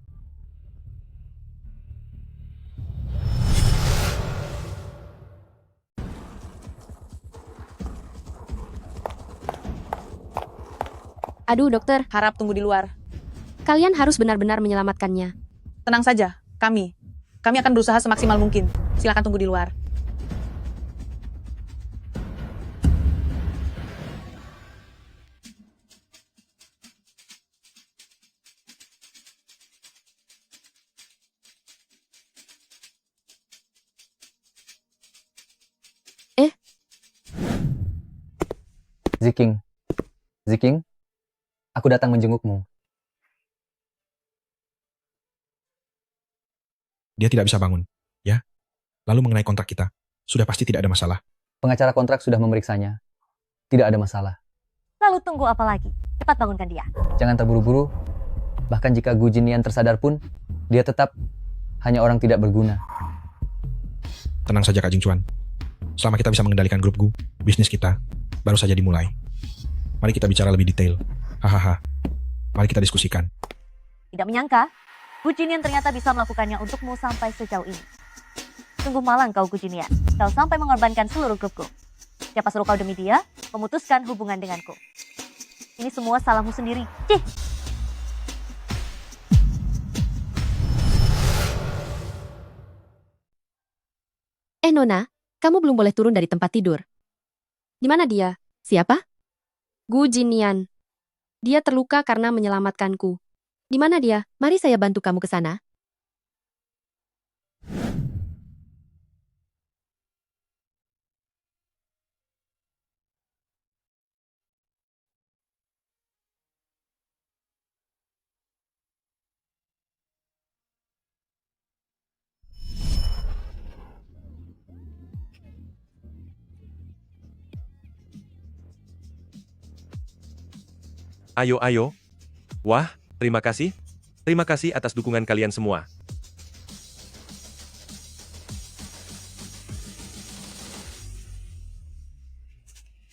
Aduh, dokter. Harap tunggu di luar. Kalian harus benar-benar menyelamatkannya. Tenang saja, kami akan berusaha semaksimal mungkin. Silakan tunggu di luar. Ziking. Ziking, aku datang menjengukmu. Dia tidak bisa bangun, ya? Lalu mengenai kontrak kita, sudah pasti tidak ada masalah. Pengacara kontrak sudah memeriksanya. Tidak ada masalah. Lalu tunggu apa lagi? Cepat bangunkan dia. Jangan terburu-buru. Bahkan jika Gu Jinian tersadar pun, dia tetap hanya orang tidak berguna. Tenang saja Kak Jingchuan. Selama kita bisa mengendalikan grup Gu, bisnis kita baru saja dimulai. Mari kita bicara lebih detail. Hahaha. Mari kita diskusikan. Tidak menyangka, Gu Jinian ternyata bisa melakukannya untukmu sampai sejauh ini. Sungguh malang kau Gu Jinian. Kau sampai mengorbankan seluruh grupku. Siapa suruh kau demi dia memutuskan hubungan denganku? Ini semua salahmu sendiri. Cih! Nona, kamu belum boleh turun dari tempat tidur. Di mana dia? Siapa? Gu Jinian. Dia terluka karena menyelamatkanku. Di mana dia? Mari saya bantu kamu ke sana. Ayo, ayo. Wah, terima kasih. Terima kasih atas dukungan kalian semua.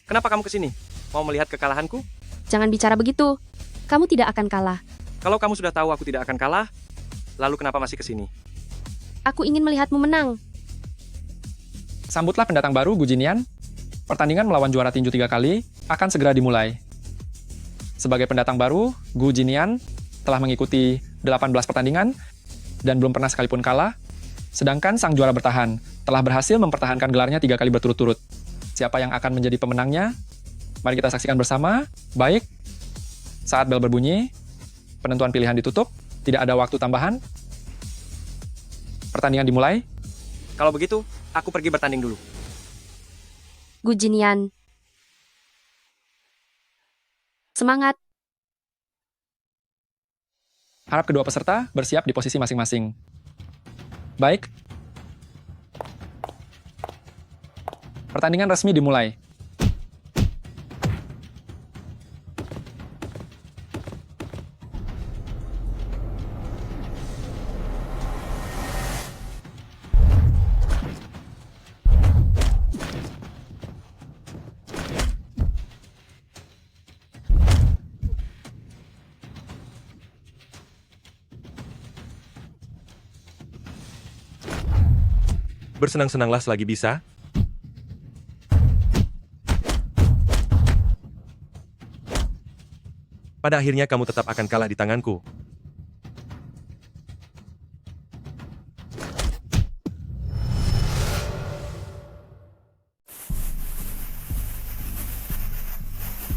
Kenapa kamu kesini? Mau melihat kekalahanku? Jangan bicara begitu. Kamu tidak akan kalah. Kalau kamu sudah tahu aku tidak akan kalah, lalu kenapa masih kesini? Aku ingin melihatmu menang. Sambutlah pendatang baru, Gu Jinian. Pertandingan melawan juara tinju 3 kali akan segera dimulai. Sebagai pendatang baru, Gu Jinian telah mengikuti 18 pertandingan dan belum pernah sekalipun kalah. Sedangkan sang juara bertahan telah berhasil mempertahankan gelarnya 3 kali berturut-turut. Siapa yang akan menjadi pemenangnya? Mari kita saksikan bersama. Baik, saat bel berbunyi, penentuan pilihan ditutup, tidak ada waktu tambahan. Pertandingan dimulai. Kalau begitu, aku pergi bertanding dulu. Gu Jinian. Semangat. Harap kedua peserta bersiap di posisi masing-masing. Baik. Pertandingan resmi dimulai. Bersenang-senanglah selagi bisa. Pada akhirnya kamu tetap akan kalah di tanganku.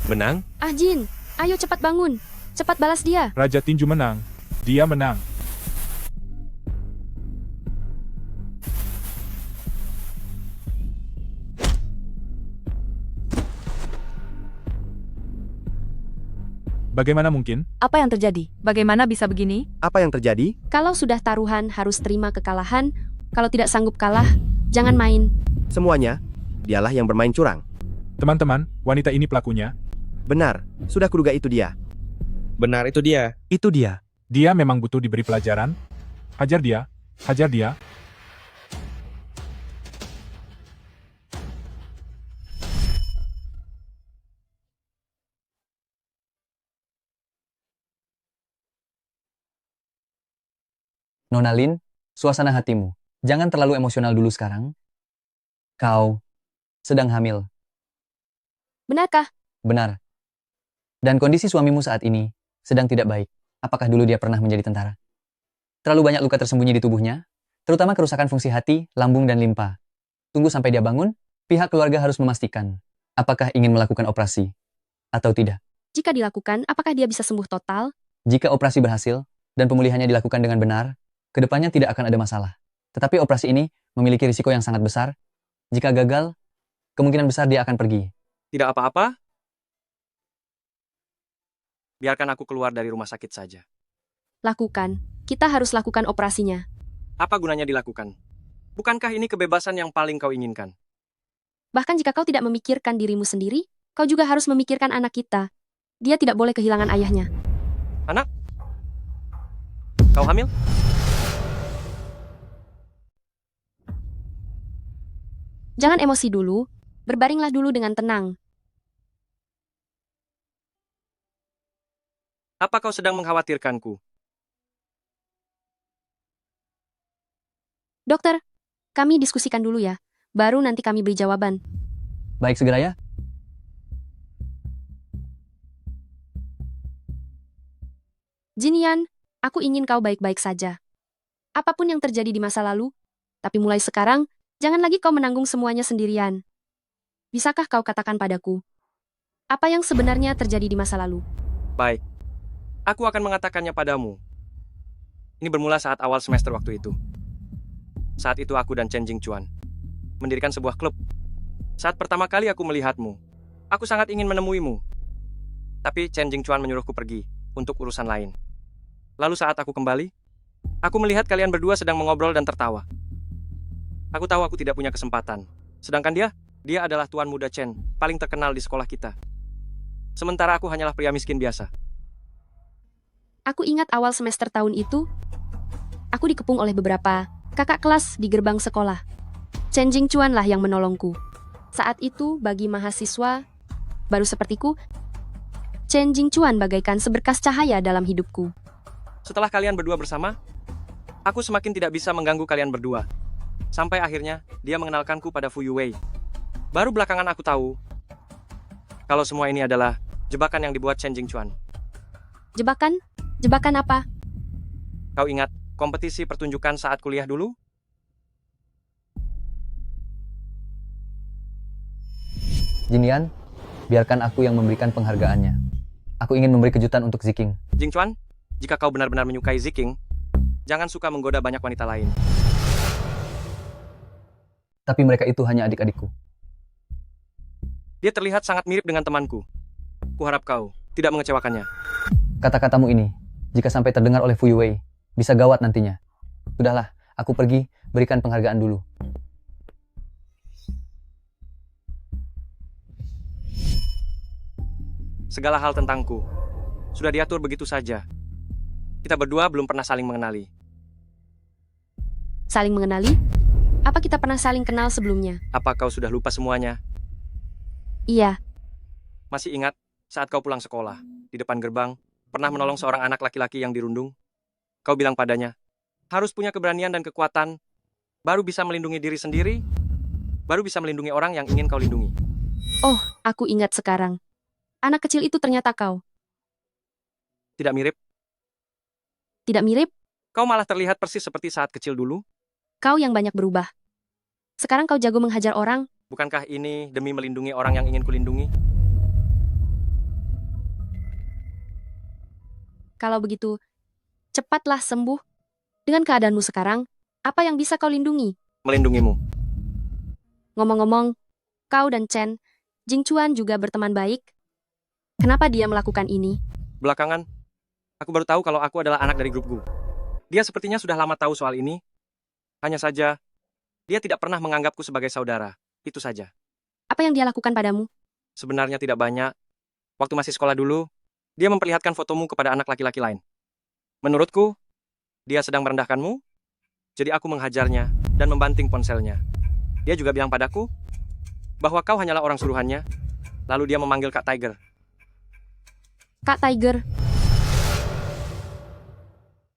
Menang? Ah Jin, ayo cepat bangun. Cepat balas dia. Raja Tinju menang. Dia menang. Bagaimana mungkin? Apa yang terjadi? Bagaimana bisa begini? Apa yang terjadi? Kalau sudah taruhan harus terima kekalahan, kalau tidak sanggup kalah, jangan main. Semuanya, dialah yang bermain curang. Teman-teman, wanita ini pelakunya. Benar, sudah kuduga itu dia. Benar, itu dia. Itu dia. Dia memang butuh diberi pelajaran. Hajar dia, hajar dia. Nona Lin, suasana hatimu. Jangan terlalu emosional dulu sekarang. Kau sedang hamil. Benarkah? Benar. Dan kondisi suamimu saat ini sedang tidak baik. Apakah dulu dia pernah menjadi tentara? Terlalu banyak luka tersembunyi di tubuhnya, terutama kerusakan fungsi hati, lambung, dan limpa. Tunggu sampai dia bangun, pihak keluarga harus memastikan apakah ingin melakukan operasi atau tidak. Jika dilakukan, apakah dia bisa sembuh total? Jika operasi berhasil dan pemulihannya dilakukan dengan benar, kedepannya tidak akan ada masalah. Tetapi operasi ini memiliki risiko yang sangat besar. Jika gagal, kemungkinan besar dia akan pergi. Tidak apa-apa. Biarkan aku keluar dari rumah sakit saja. Lakukan. Kita harus lakukan operasinya. Apa gunanya dilakukan? Bukankah ini kebebasan yang paling kau inginkan? Bahkan jika kau tidak memikirkan dirimu sendiri, kau juga harus memikirkan anak kita. Dia tidak boleh kehilangan ayahnya. Anak? Kau hamil? Jangan emosi dulu. Berbaringlah dulu dengan tenang. Apa kau sedang mengkhawatirkanku? Dokter, kami diskusikan dulu ya. Baru nanti kami beri jawaban. Baik, segera ya. Jinian, aku ingin kau baik-baik saja. Apapun yang terjadi di masa lalu, tapi mulai sekarang, jangan lagi kau menanggung semuanya sendirian. Bisakah kau katakan padaku, apa yang sebenarnya terjadi di masa lalu? Baik. Aku akan mengatakannya padamu. Ini bermula saat awal semester waktu itu. Saat itu aku dan Chen Jingchuan mendirikan sebuah klub. Saat pertama kali aku melihatmu, aku sangat ingin menemuimu. Tapi Chen Jingchuan menyuruhku pergi untuk urusan lain. Lalu saat aku kembali, aku melihat kalian berdua sedang mengobrol dan tertawa. Aku tahu aku tidak punya kesempatan. Sedangkan dia adalah tuan muda Chen, paling terkenal di sekolah kita. Sementara aku hanyalah pria miskin biasa. Aku ingat awal semester tahun itu, aku dikepung oleh beberapa kakak kelas di gerbang sekolah. Chen Jingchuan lah yang menolongku. Saat itu, bagi mahasiswa baru sepertiku, Chen Jingchuan bagaikan seberkas cahaya dalam hidupku. Setelah kalian berdua bersama, aku semakin tidak bisa mengganggu kalian berdua. Sampai akhirnya, dia mengenalkanku pada Fu Yuwei. Baru belakangan aku tahu, kalau semua ini adalah jebakan yang dibuat Chen Jingchuan. Jebakan? Jebakan apa? Kau ingat kompetisi pertunjukan saat kuliah dulu? Jinian, biarkan aku yang memberikan penghargaannya. Aku ingin memberi kejutan untuk Ziking. Jingchuan, jika kau benar-benar menyukai Ziking, jangan suka menggoda banyak wanita lain. Tapi mereka itu hanya adik-adikku. Dia terlihat sangat mirip dengan temanku. Kuharap kau tidak mengecewakannya. Kata-katamu ini, jika sampai terdengar oleh Fu Yuwei, bisa gawat nantinya. Sudahlah, aku pergi berikan penghargaan dulu. Segala hal tentangku sudah diatur begitu saja. Kita berdua belum pernah saling mengenali. Saling mengenali? Apa kita pernah saling kenal sebelumnya? Apa kau sudah lupa semuanya? Iya. Masih ingat saat kau pulang sekolah, di depan gerbang, pernah menolong seorang anak laki-laki yang dirundung? Kau bilang padanya, harus punya keberanian dan kekuatan, baru bisa melindungi diri sendiri, baru bisa melindungi orang yang ingin kau lindungi. Oh, aku ingat sekarang. Anak kecil itu ternyata kau. Tidak mirip? Tidak mirip? Kau malah terlihat persis seperti saat kecil dulu. Kau yang banyak berubah. Sekarang kau jago menghajar orang. Bukankah ini demi melindungi orang yang ingin kulindungi? Kalau begitu, cepatlah sembuh. Dengan keadaanmu sekarang, apa yang bisa kau lindungi? Melindungimu. Ngomong-ngomong, kau dan Chen Jingchuan juga berteman baik. Kenapa dia melakukan ini? Belakangan, aku baru tahu kalau aku adalah anak dari grup Gu. Dia sepertinya sudah lama tahu soal ini. Hanya saja, dia tidak pernah menganggapku sebagai saudara. Itu saja. Apa yang dia lakukan padamu? Sebenarnya tidak banyak. Waktu masih sekolah dulu, dia memperlihatkan fotomu kepada anak laki-laki lain. Menurutku, dia sedang merendahkanmu, jadi aku menghajarnya dan membanting ponselnya. Dia juga bilang padaku bahwa kau hanyalah orang suruhannya, lalu dia memanggil Kak Tiger. Kak Tiger.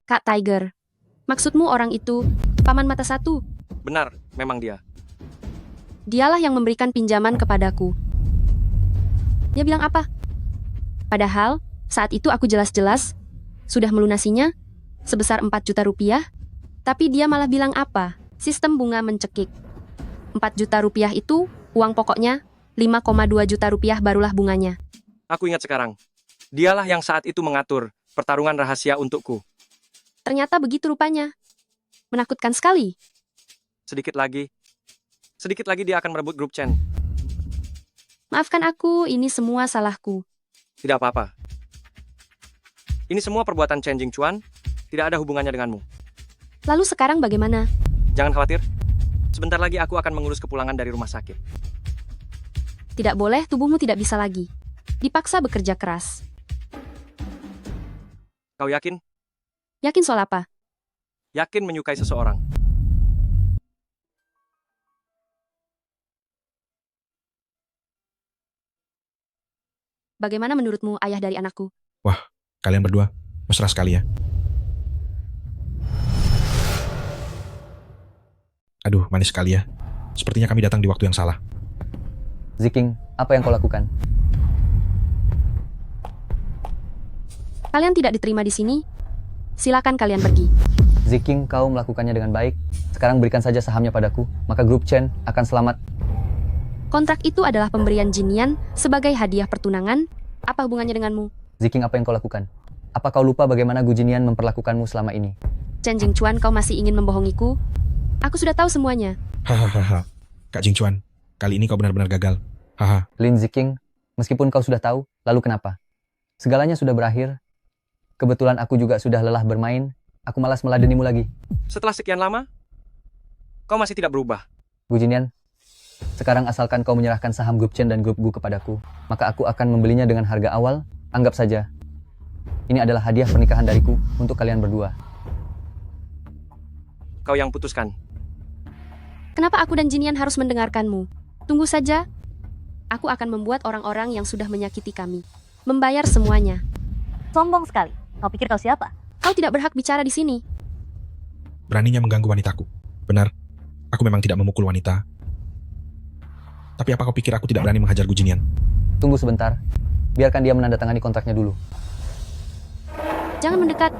Kak Tiger. Maksudmu orang itu, paman mata satu? Benar, memang dia. Dialah yang memberikan pinjaman kepadaku. Dia bilang apa? Padahal, saat itu aku jelas-jelas sudah melunasinya sebesar 4 juta rupiah, tapi dia malah bilang apa? Sistem bunga mencekik. 4 juta rupiah itu, uang pokoknya, 5,2 juta rupiah barulah bunganya. Aku ingat sekarang. Dialah yang saat itu mengatur pertarungan rahasia untukku. Ternyata begitu rupanya. Menakutkan sekali. Sedikit lagi dia akan merebut grup Chen. Maafkan aku, ini semua salahku. Tidak apa-apa. Ini semua perbuatan Chen Jingchuan, tidak ada hubungannya denganmu. Lalu sekarang bagaimana? Jangan khawatir. Sebentar lagi aku akan mengurus kepulangan dari rumah sakit. Tidak boleh, tubuhmu tidak bisa lagi. Dipaksa bekerja keras. Kau yakin? Yakin soal apa? Yakin menyukai seseorang. Bagaimana menurutmu ayah dari anakku? Wah, kalian berdua mesra sekali ya. Aduh, manis sekali ya. Sepertinya kami datang di waktu yang salah. Ziking, apa yang kau lakukan? Kalian tidak diterima di sini. Silakan kalian pergi. Ziking, kau melakukannya dengan baik. Sekarang berikan saja sahamnya padaku, maka grup Chen akan selamat. Kontrak itu adalah pemberian Jinian sebagai hadiah pertunangan. Apa hubungannya denganmu? Ziking, apa yang kau lakukan? Apa kau lupa bagaimana Gu Jinian memperlakukanmu selama ini? Chen Jingchuan, kau masih ingin membohongiku? Aku sudah tahu semuanya. Hahaha. Kak Jingchuan, kali ini kau benar-benar gagal. Haha. Lin Ziking, meskipun kau sudah tahu, lalu kenapa? Segalanya sudah berakhir. Kebetulan aku juga sudah lelah bermain. Aku malas meladenimu lagi. Setelah sekian lama, kau masih tidak berubah. Gu Jinian, sekarang asalkan kau menyerahkan saham grup Chen dan grup Gu kepadaku, maka aku akan membelinya dengan harga awal. Anggap saja, ini adalah hadiah pernikahan dariku untuk kalian berdua. Kau yang putuskan. Kenapa aku dan Jinian harus mendengarkanmu? Tunggu saja. Aku akan membuat orang-orang yang sudah menyakiti kami membayar semuanya. Sombong sekali. Kau pikir kau siapa? Kau tidak berhak bicara di sini. Beraninya mengganggu wanitaku. Benar, aku memang tidak memukul wanita. Tapi apa kau pikir aku tidak berani menghajar Gu Jinian? Tunggu sebentar. Biarkan dia menandatangani kontraknya dulu. Jangan mendekat.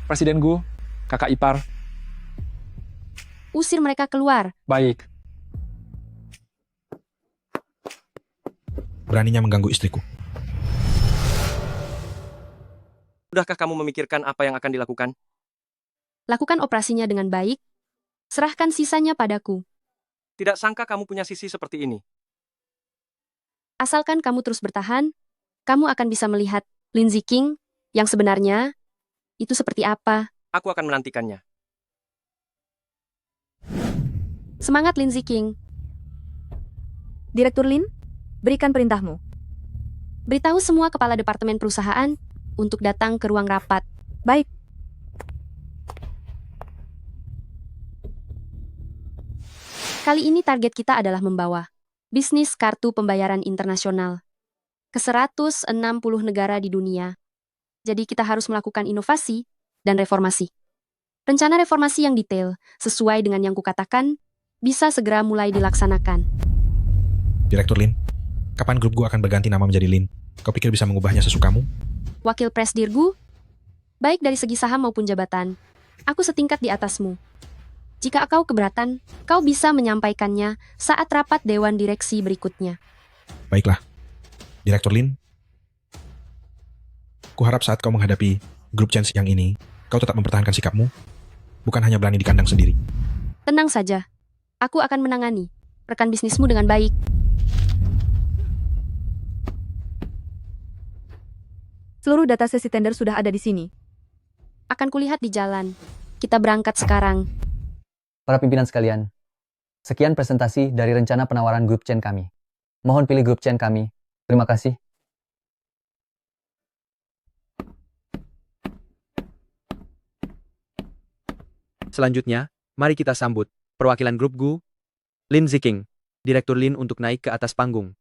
Presiden Gu, kakak ipar. Usir mereka keluar. Baik. Beraninya mengganggu istriku. Sudahkah kamu memikirkan apa yang akan dilakukan? Lakukan operasinya dengan baik. Serahkan sisanya padaku. Tidak sangka kamu punya sisi seperti ini. Asalkan kamu terus bertahan, kamu akan bisa melihat Lin Ziking yang sebenarnya itu seperti apa. Aku akan menantikannya. Semangat Lin Ziking. Direktur Lin, berikan perintahmu. Beritahu semua kepala departemen perusahaan untuk datang ke ruang rapat. Baik. Kali ini target kita adalah membawa bisnis kartu pembayaran internasional ke 160 negara di dunia. Jadi kita harus melakukan inovasi dan reformasi. Rencana reformasi yang detail, sesuai dengan yang kukatakan, bisa segera mulai dilaksanakan. Direktur Lin, kapan grup Gu akan berganti nama menjadi Lin? Kau pikir bisa mengubahnya sesukamu? Wakil Presdirgu, baik dari segi saham maupun jabatan, aku setingkat di atasmu. Jika kau keberatan, kau bisa menyampaikannya saat rapat Dewan Direksi berikutnya. Baiklah. Direktur Lin, kuharap saat kau menghadapi grup Chen yang ini, kau tetap mempertahankan sikapmu, bukan hanya berani di kandang sendiri. Tenang saja, aku akan menangani rekan bisnismu dengan baik. Seluruh data sesi tender sudah ada di sini. Akan kulihat di jalan. Kita berangkat sekarang. Para pimpinan sekalian, sekian presentasi dari rencana penawaran grup chain kami. Mohon pilih grup chain kami. Terima kasih. Selanjutnya, mari kita sambut perwakilan grup GU, Lin Ziking, Direktur Lin untuk naik ke atas panggung.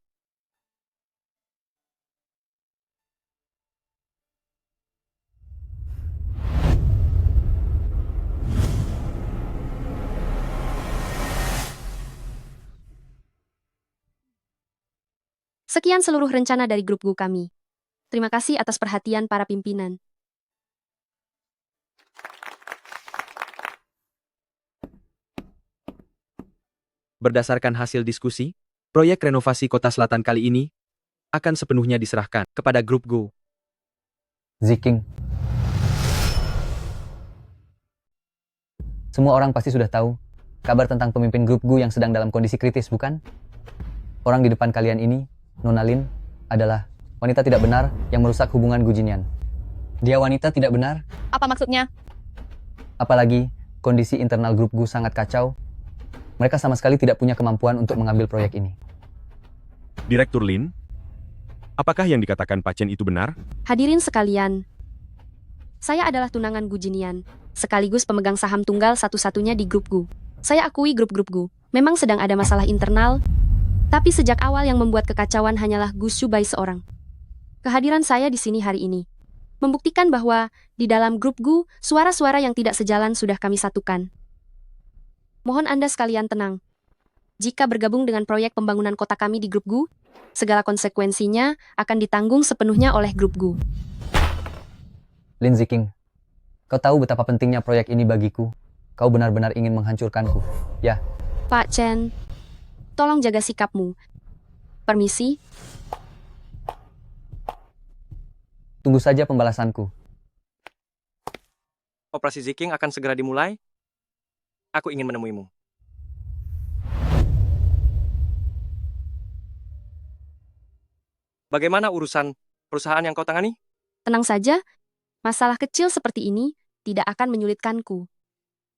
Sekian seluruh rencana dari grup GU kami. Terima kasih atas perhatian para pimpinan. Berdasarkan hasil diskusi, proyek renovasi Kota Selatan kali ini akan sepenuhnya diserahkan kepada grup GU. Ziking. Semua orang pasti sudah tahu kabar tentang pemimpin grup GU yang sedang dalam kondisi kritis, bukan? Orang di depan kalian ini, Nona Lin, adalah wanita tidak benar yang merusak hubungan Gu Jinian. Dia wanita tidak benar, Apa maksudnya? apalagi kondisi internal grup GU sangat kacau. Mereka sama sekali tidak punya kemampuan untuk mengambil proyek ini. Direktur Lin, apakah yang dikatakan Pak Chen itu benar? Hadirin sekalian, saya adalah tunangan Gu Jinian, sekaligus pemegang saham tunggal satu-satunya di grup GU. Saya akui grup GU memang sedang ada masalah internal, tapi sejak awal yang membuat kekacauan hanyalah Gu Shubai seorang. Kehadiran saya di sini hari ini membuktikan bahwa di dalam grup GU, suara-suara yang tidak sejalan sudah kami satukan. Mohon Anda sekalian tenang. Jika bergabung dengan proyek pembangunan kota kami di grup GU, segala konsekuensinya akan ditanggung sepenuhnya oleh grup GU. Lin Ziking, kau tahu betapa pentingnya proyek ini bagiku. Kau benar-benar ingin menghancurkanku, ya? Pak Chen, tolong jaga sikapmu. Permisi. Tunggu saja pembalasanku. Operasi Ziking akan segera dimulai. Aku ingin menemuimu. Bagaimana urusan perusahaan yang kau tangani? Tenang saja, masalah kecil seperti ini tidak akan menyulitkanku.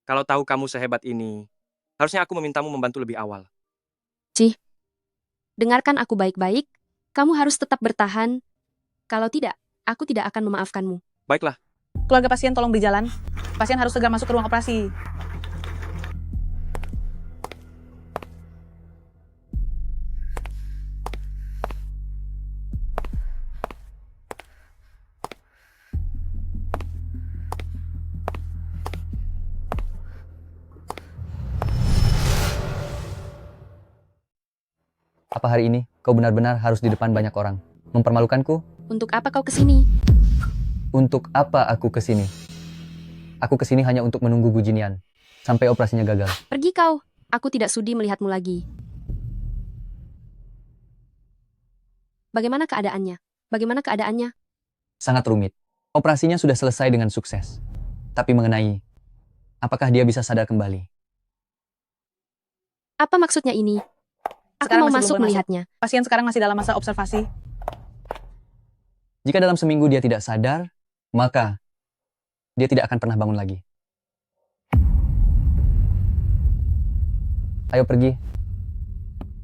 Kalau tahu kamu sehebat ini, harusnya aku memintamu membantu lebih awal. Cih, dengarkan aku baik-baik, kamu harus tetap bertahan. Kalau tidak, aku tidak akan memaafkanmu. Baiklah. Keluarga pasien tolong beri jalan. Pasien harus segera masuk ke ruang operasi. Apa hari ini kau benar-benar harus di depan banyak orang? Mempermalukanku? Untuk apa kau kesini? Untuk apa aku kesini? Aku kesini hanya untuk menunggu Gu Jinian sampai operasinya gagal. Pergi kau, aku tidak sudi melihatmu lagi. Bagaimana keadaannya? Bagaimana keadaannya? Sangat rumit. Operasinya sudah selesai dengan sukses. Tapi mengenai apakah dia bisa sadar kembali? Apa maksudnya ini? Aku Sekarang mau masih masuk belum boleh melihatnya. Pasien sekarang masih dalam masa observasi. Jika dalam seminggu dia tidak sadar, maka dia tidak akan pernah bangun lagi. Ayo pergi.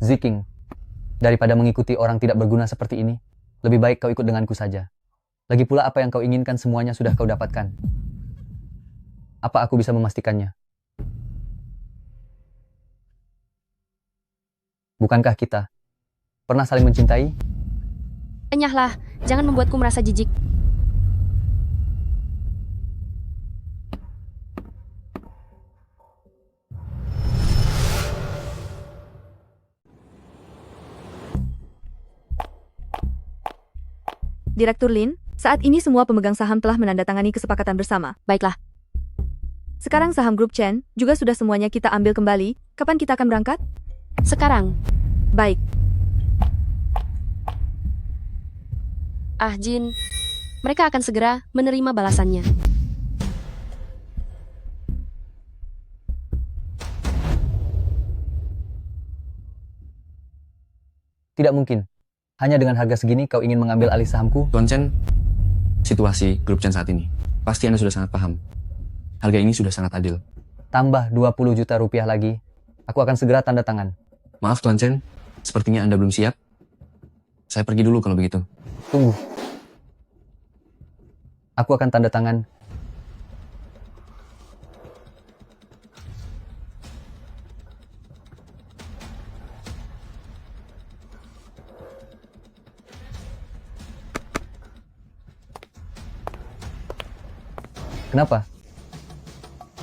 Ziking, daripada mengikuti orang tidak berguna seperti ini, lebih baik kau ikut denganku saja. Lagi pula apa yang kau inginkan semuanya sudah kau dapatkan. Apa aku bisa memastikannya? Bukankah kita pernah saling mencintai? Enyahlah, jangan membuatku merasa jijik. Direktur Lin, saat ini semua pemegang saham telah menandatangani kesepakatan bersama. Baiklah. Sekarang saham grup Chen juga sudah semuanya kita ambil kembali. Kapan kita akan berangkat? Sekarang. Baik. Ah Jin, mereka akan segera menerima balasannya. Tidak mungkin. Hanya dengan harga segini kau ingin mengambil alih sahamku? Tuan Chen, situasi grup Chen saat ini. Pasti Anda sudah sangat paham. Harga ini sudah sangat adil. Tambah 20 juta rupiah lagi, aku akan segera tanda tangan. Maaf Tuan Chen, sepertinya Anda belum siap. Saya pergi dulu kalau begitu. Tunggu. Aku akan tanda tangan. Kenapa?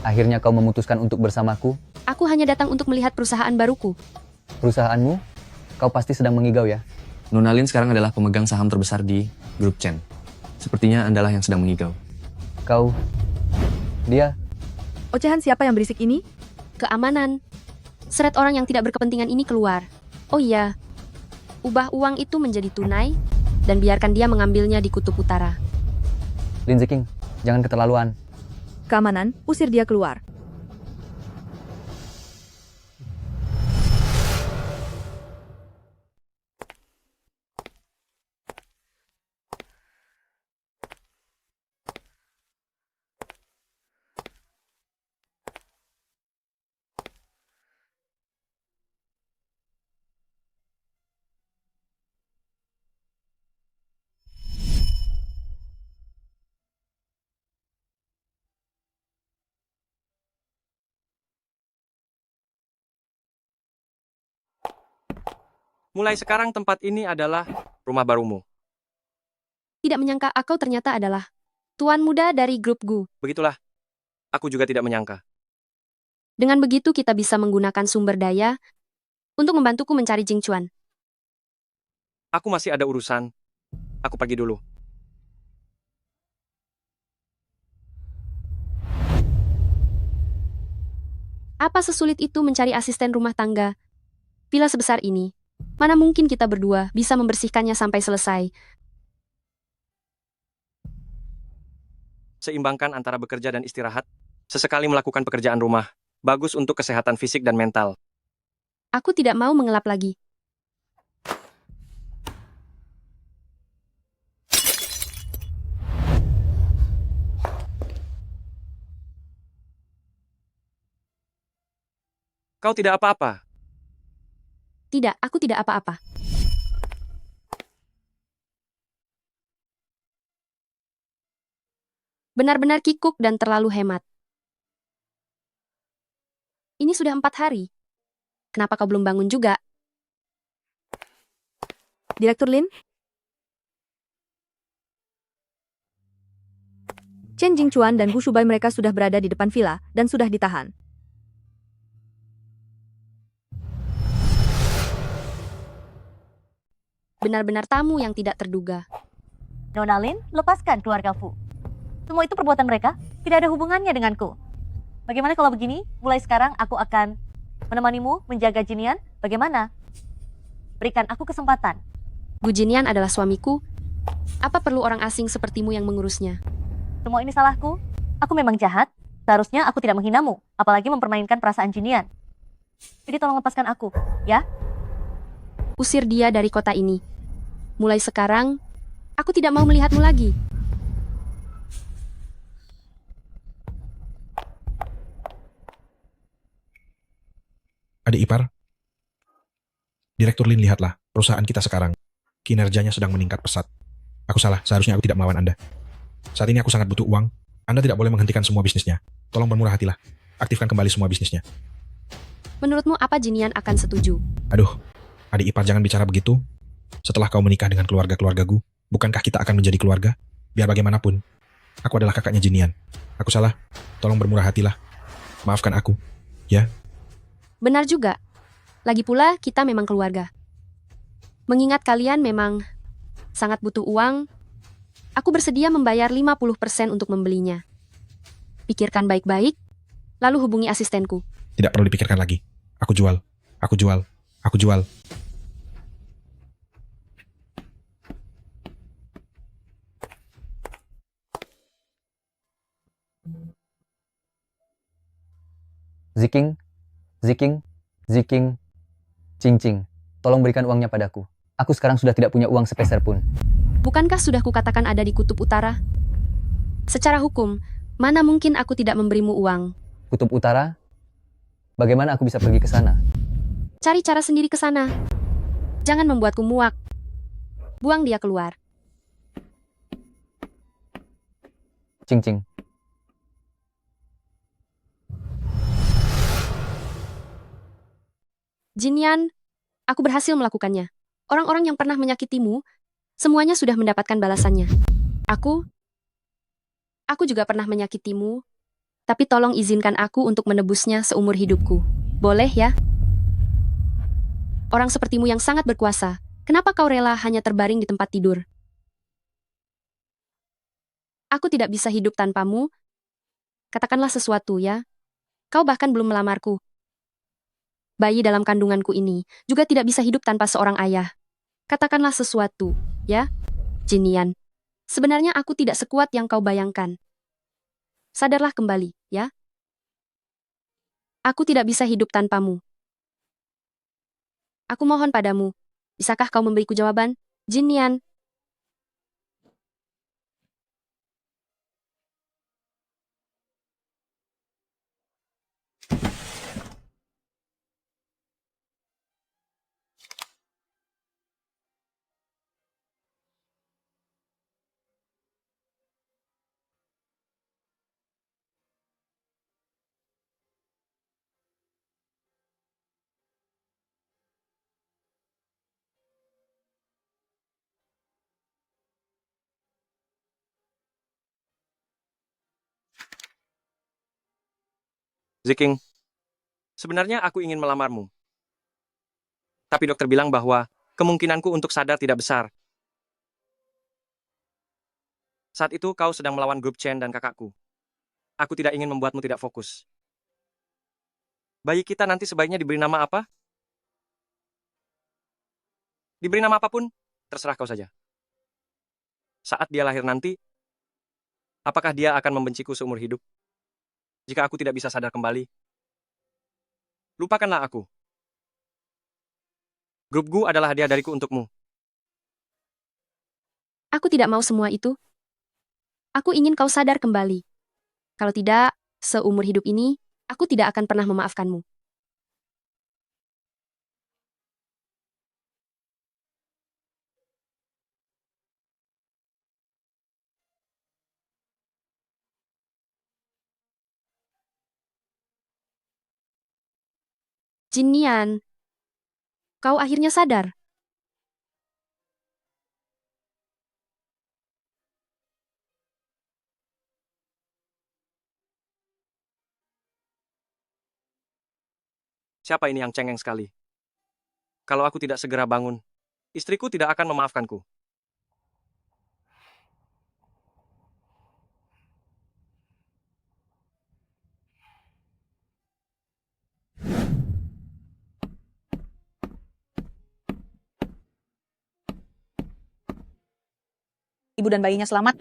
Akhirnya kau memutuskan untuk bersamaku? Aku hanya datang untuk melihat perusahaan baruku. Perusahaanmu? Kau pasti sedang mengigau ya? Nonalin sekarang adalah pemegang saham terbesar di grup Chen. Sepertinya Andalah yang sedang mengigau. Kau? Dia? Ocehan siapa yang berisik ini? Keamanan. Seret orang yang tidak berkepentingan ini keluar. Oh iya, ubah uang itu menjadi tunai dan biarkan dia mengambilnya di kutub utara. Lin Ziking, jangan keterlaluan. Keamanan, usir dia keluar. Mulai sekarang tempat ini adalah rumah barumu. Tidak menyangka aku ternyata adalah tuan muda dari grup Gu. Begitulah. Aku juga tidak menyangka. Dengan begitu kita bisa menggunakan sumber daya untuk membantuku mencari Jing Chuan. Aku masih ada urusan. Aku pergi dulu. Apa sesulit itu mencari asisten rumah tangga? Villa sebesar ini. Mana mungkin kita berdua bisa membersihkannya sampai selesai? Seimbangkan antara bekerja dan istirahat. Sesekali melakukan pekerjaan rumah. Bagus untuk kesehatan fisik dan mental. Aku tidak mau mengelap lagi. Kau tidak apa-apa. Tidak, aku tidak apa-apa. Benar-benar kikuk dan terlalu hemat. Ini sudah 4 hari. Kenapa kau belum bangun juga? Direktur Lin? Chen Jingchuan dan Gu Shubai mereka sudah berada di depan villa dan sudah ditahan. Benar-benar tamu yang tidak terduga. Nona Lin, lepaskan keluarga Fu. Semua itu perbuatan mereka, tidak ada hubungannya denganku. Bagaimana kalau begini? Mulai sekarang aku akan menemanimu menjaga Jinian. Bagaimana? Berikan aku kesempatan. Gu Jinian adalah suamiku. Apa perlu orang asing sepertimu yang mengurusnya? Semua ini salahku. Aku memang jahat. Seharusnya aku tidak menghinamu, apalagi mempermainkan perasaan Jinian. Jadi tolong lepaskan aku, ya? Usir dia dari kota ini. Mulai sekarang, aku tidak mau melihatmu lagi. Adik ipar, Direktur Lin, lihatlah, perusahaan kita sekarang. Kinerjanya sedang meningkat pesat. Aku salah, seharusnya aku tidak melawan Anda. Saat ini aku sangat butuh uang. Anda tidak boleh menghentikan semua bisnisnya. Tolong bermurah hatilah. Aktifkan kembali semua bisnisnya. Menurutmu apa Jinian akan setuju? Aduh, adik ipar jangan bicara begitu. Setelah kau menikah dengan keluarga-keluargaku, bukankah kita akan menjadi keluarga? Biar bagaimanapun, aku adalah kakaknya Jinian. Aku salah, tolong bermurah hatilah. Maafkan aku, ya? Benar juga. Lagi pula, kita memang keluarga. Mengingat kalian memang sangat butuh uang, aku bersedia membayar 50% untuk membelinya. Pikirkan baik-baik, lalu hubungi asistenku. Tidak perlu dipikirkan lagi. Aku jual, aku jual, aku jual. Ziking, Ziking, Ziking, Cing Cing, tolong berikan uangnya padaku. Aku sekarang sudah tidak punya uang sepeser pun. Bukankah sudah kukatakan ada di kutub utara? Secara hukum, mana mungkin aku tidak memberimu uang? Kutub Utara? Bagaimana aku bisa pergi ke sana? Cari cara sendiri ke sana. Jangan membuatku muak. Buang dia keluar. Cing-cing. Jinyan, aku berhasil melakukannya. Orang-orang yang pernah menyakitimu, semuanya sudah mendapatkan balasannya. Aku juga pernah menyakitimu, tapi tolong izinkan aku untuk menebusnya seumur hidupku. Boleh ya? Orang sepertimu yang sangat berkuasa, kenapa kau rela hanya terbaring di tempat tidur? Aku tidak bisa hidup tanpamu. Katakanlah sesuatu ya. Kau bahkan belum melamarku. Bayi dalam kandunganku ini juga tidak bisa hidup tanpa seorang ayah. Katakanlah sesuatu, ya, Jinian. Sebenarnya aku tidak sekuat yang kau bayangkan. Sadarlah kembali, ya. Aku tidak bisa hidup tanpamu. Aku mohon padamu, bisakah kau memberiku jawaban, Jinian? Ziking, sebenarnya aku ingin melamarmu. Tapi dokter bilang bahwa kemungkinanku untuk sadar tidak besar. Saat itu kau sedang melawan grup Chen dan kakakku. Aku tidak ingin membuatmu tidak fokus. Bayi kita nanti sebaiknya diberi nama apa? Diberi nama apapun, terserah kau saja. Saat dia lahir nanti, apakah dia akan membenciku seumur hidup? Jika aku tidak bisa sadar kembali, lupakanlah aku. Grup Gu adalah hadiah dariku untukmu. Aku tidak mau semua itu. Aku ingin kau sadar kembali. Kalau tidak, seumur hidup ini, aku tidak akan pernah memaafkanmu. Jinian, kau akhirnya sadar. Siapa ini yang cengeng sekali? Kalau aku tidak segera bangun, istriku tidak akan memaafkanku. Ibu dan bayinya selamat.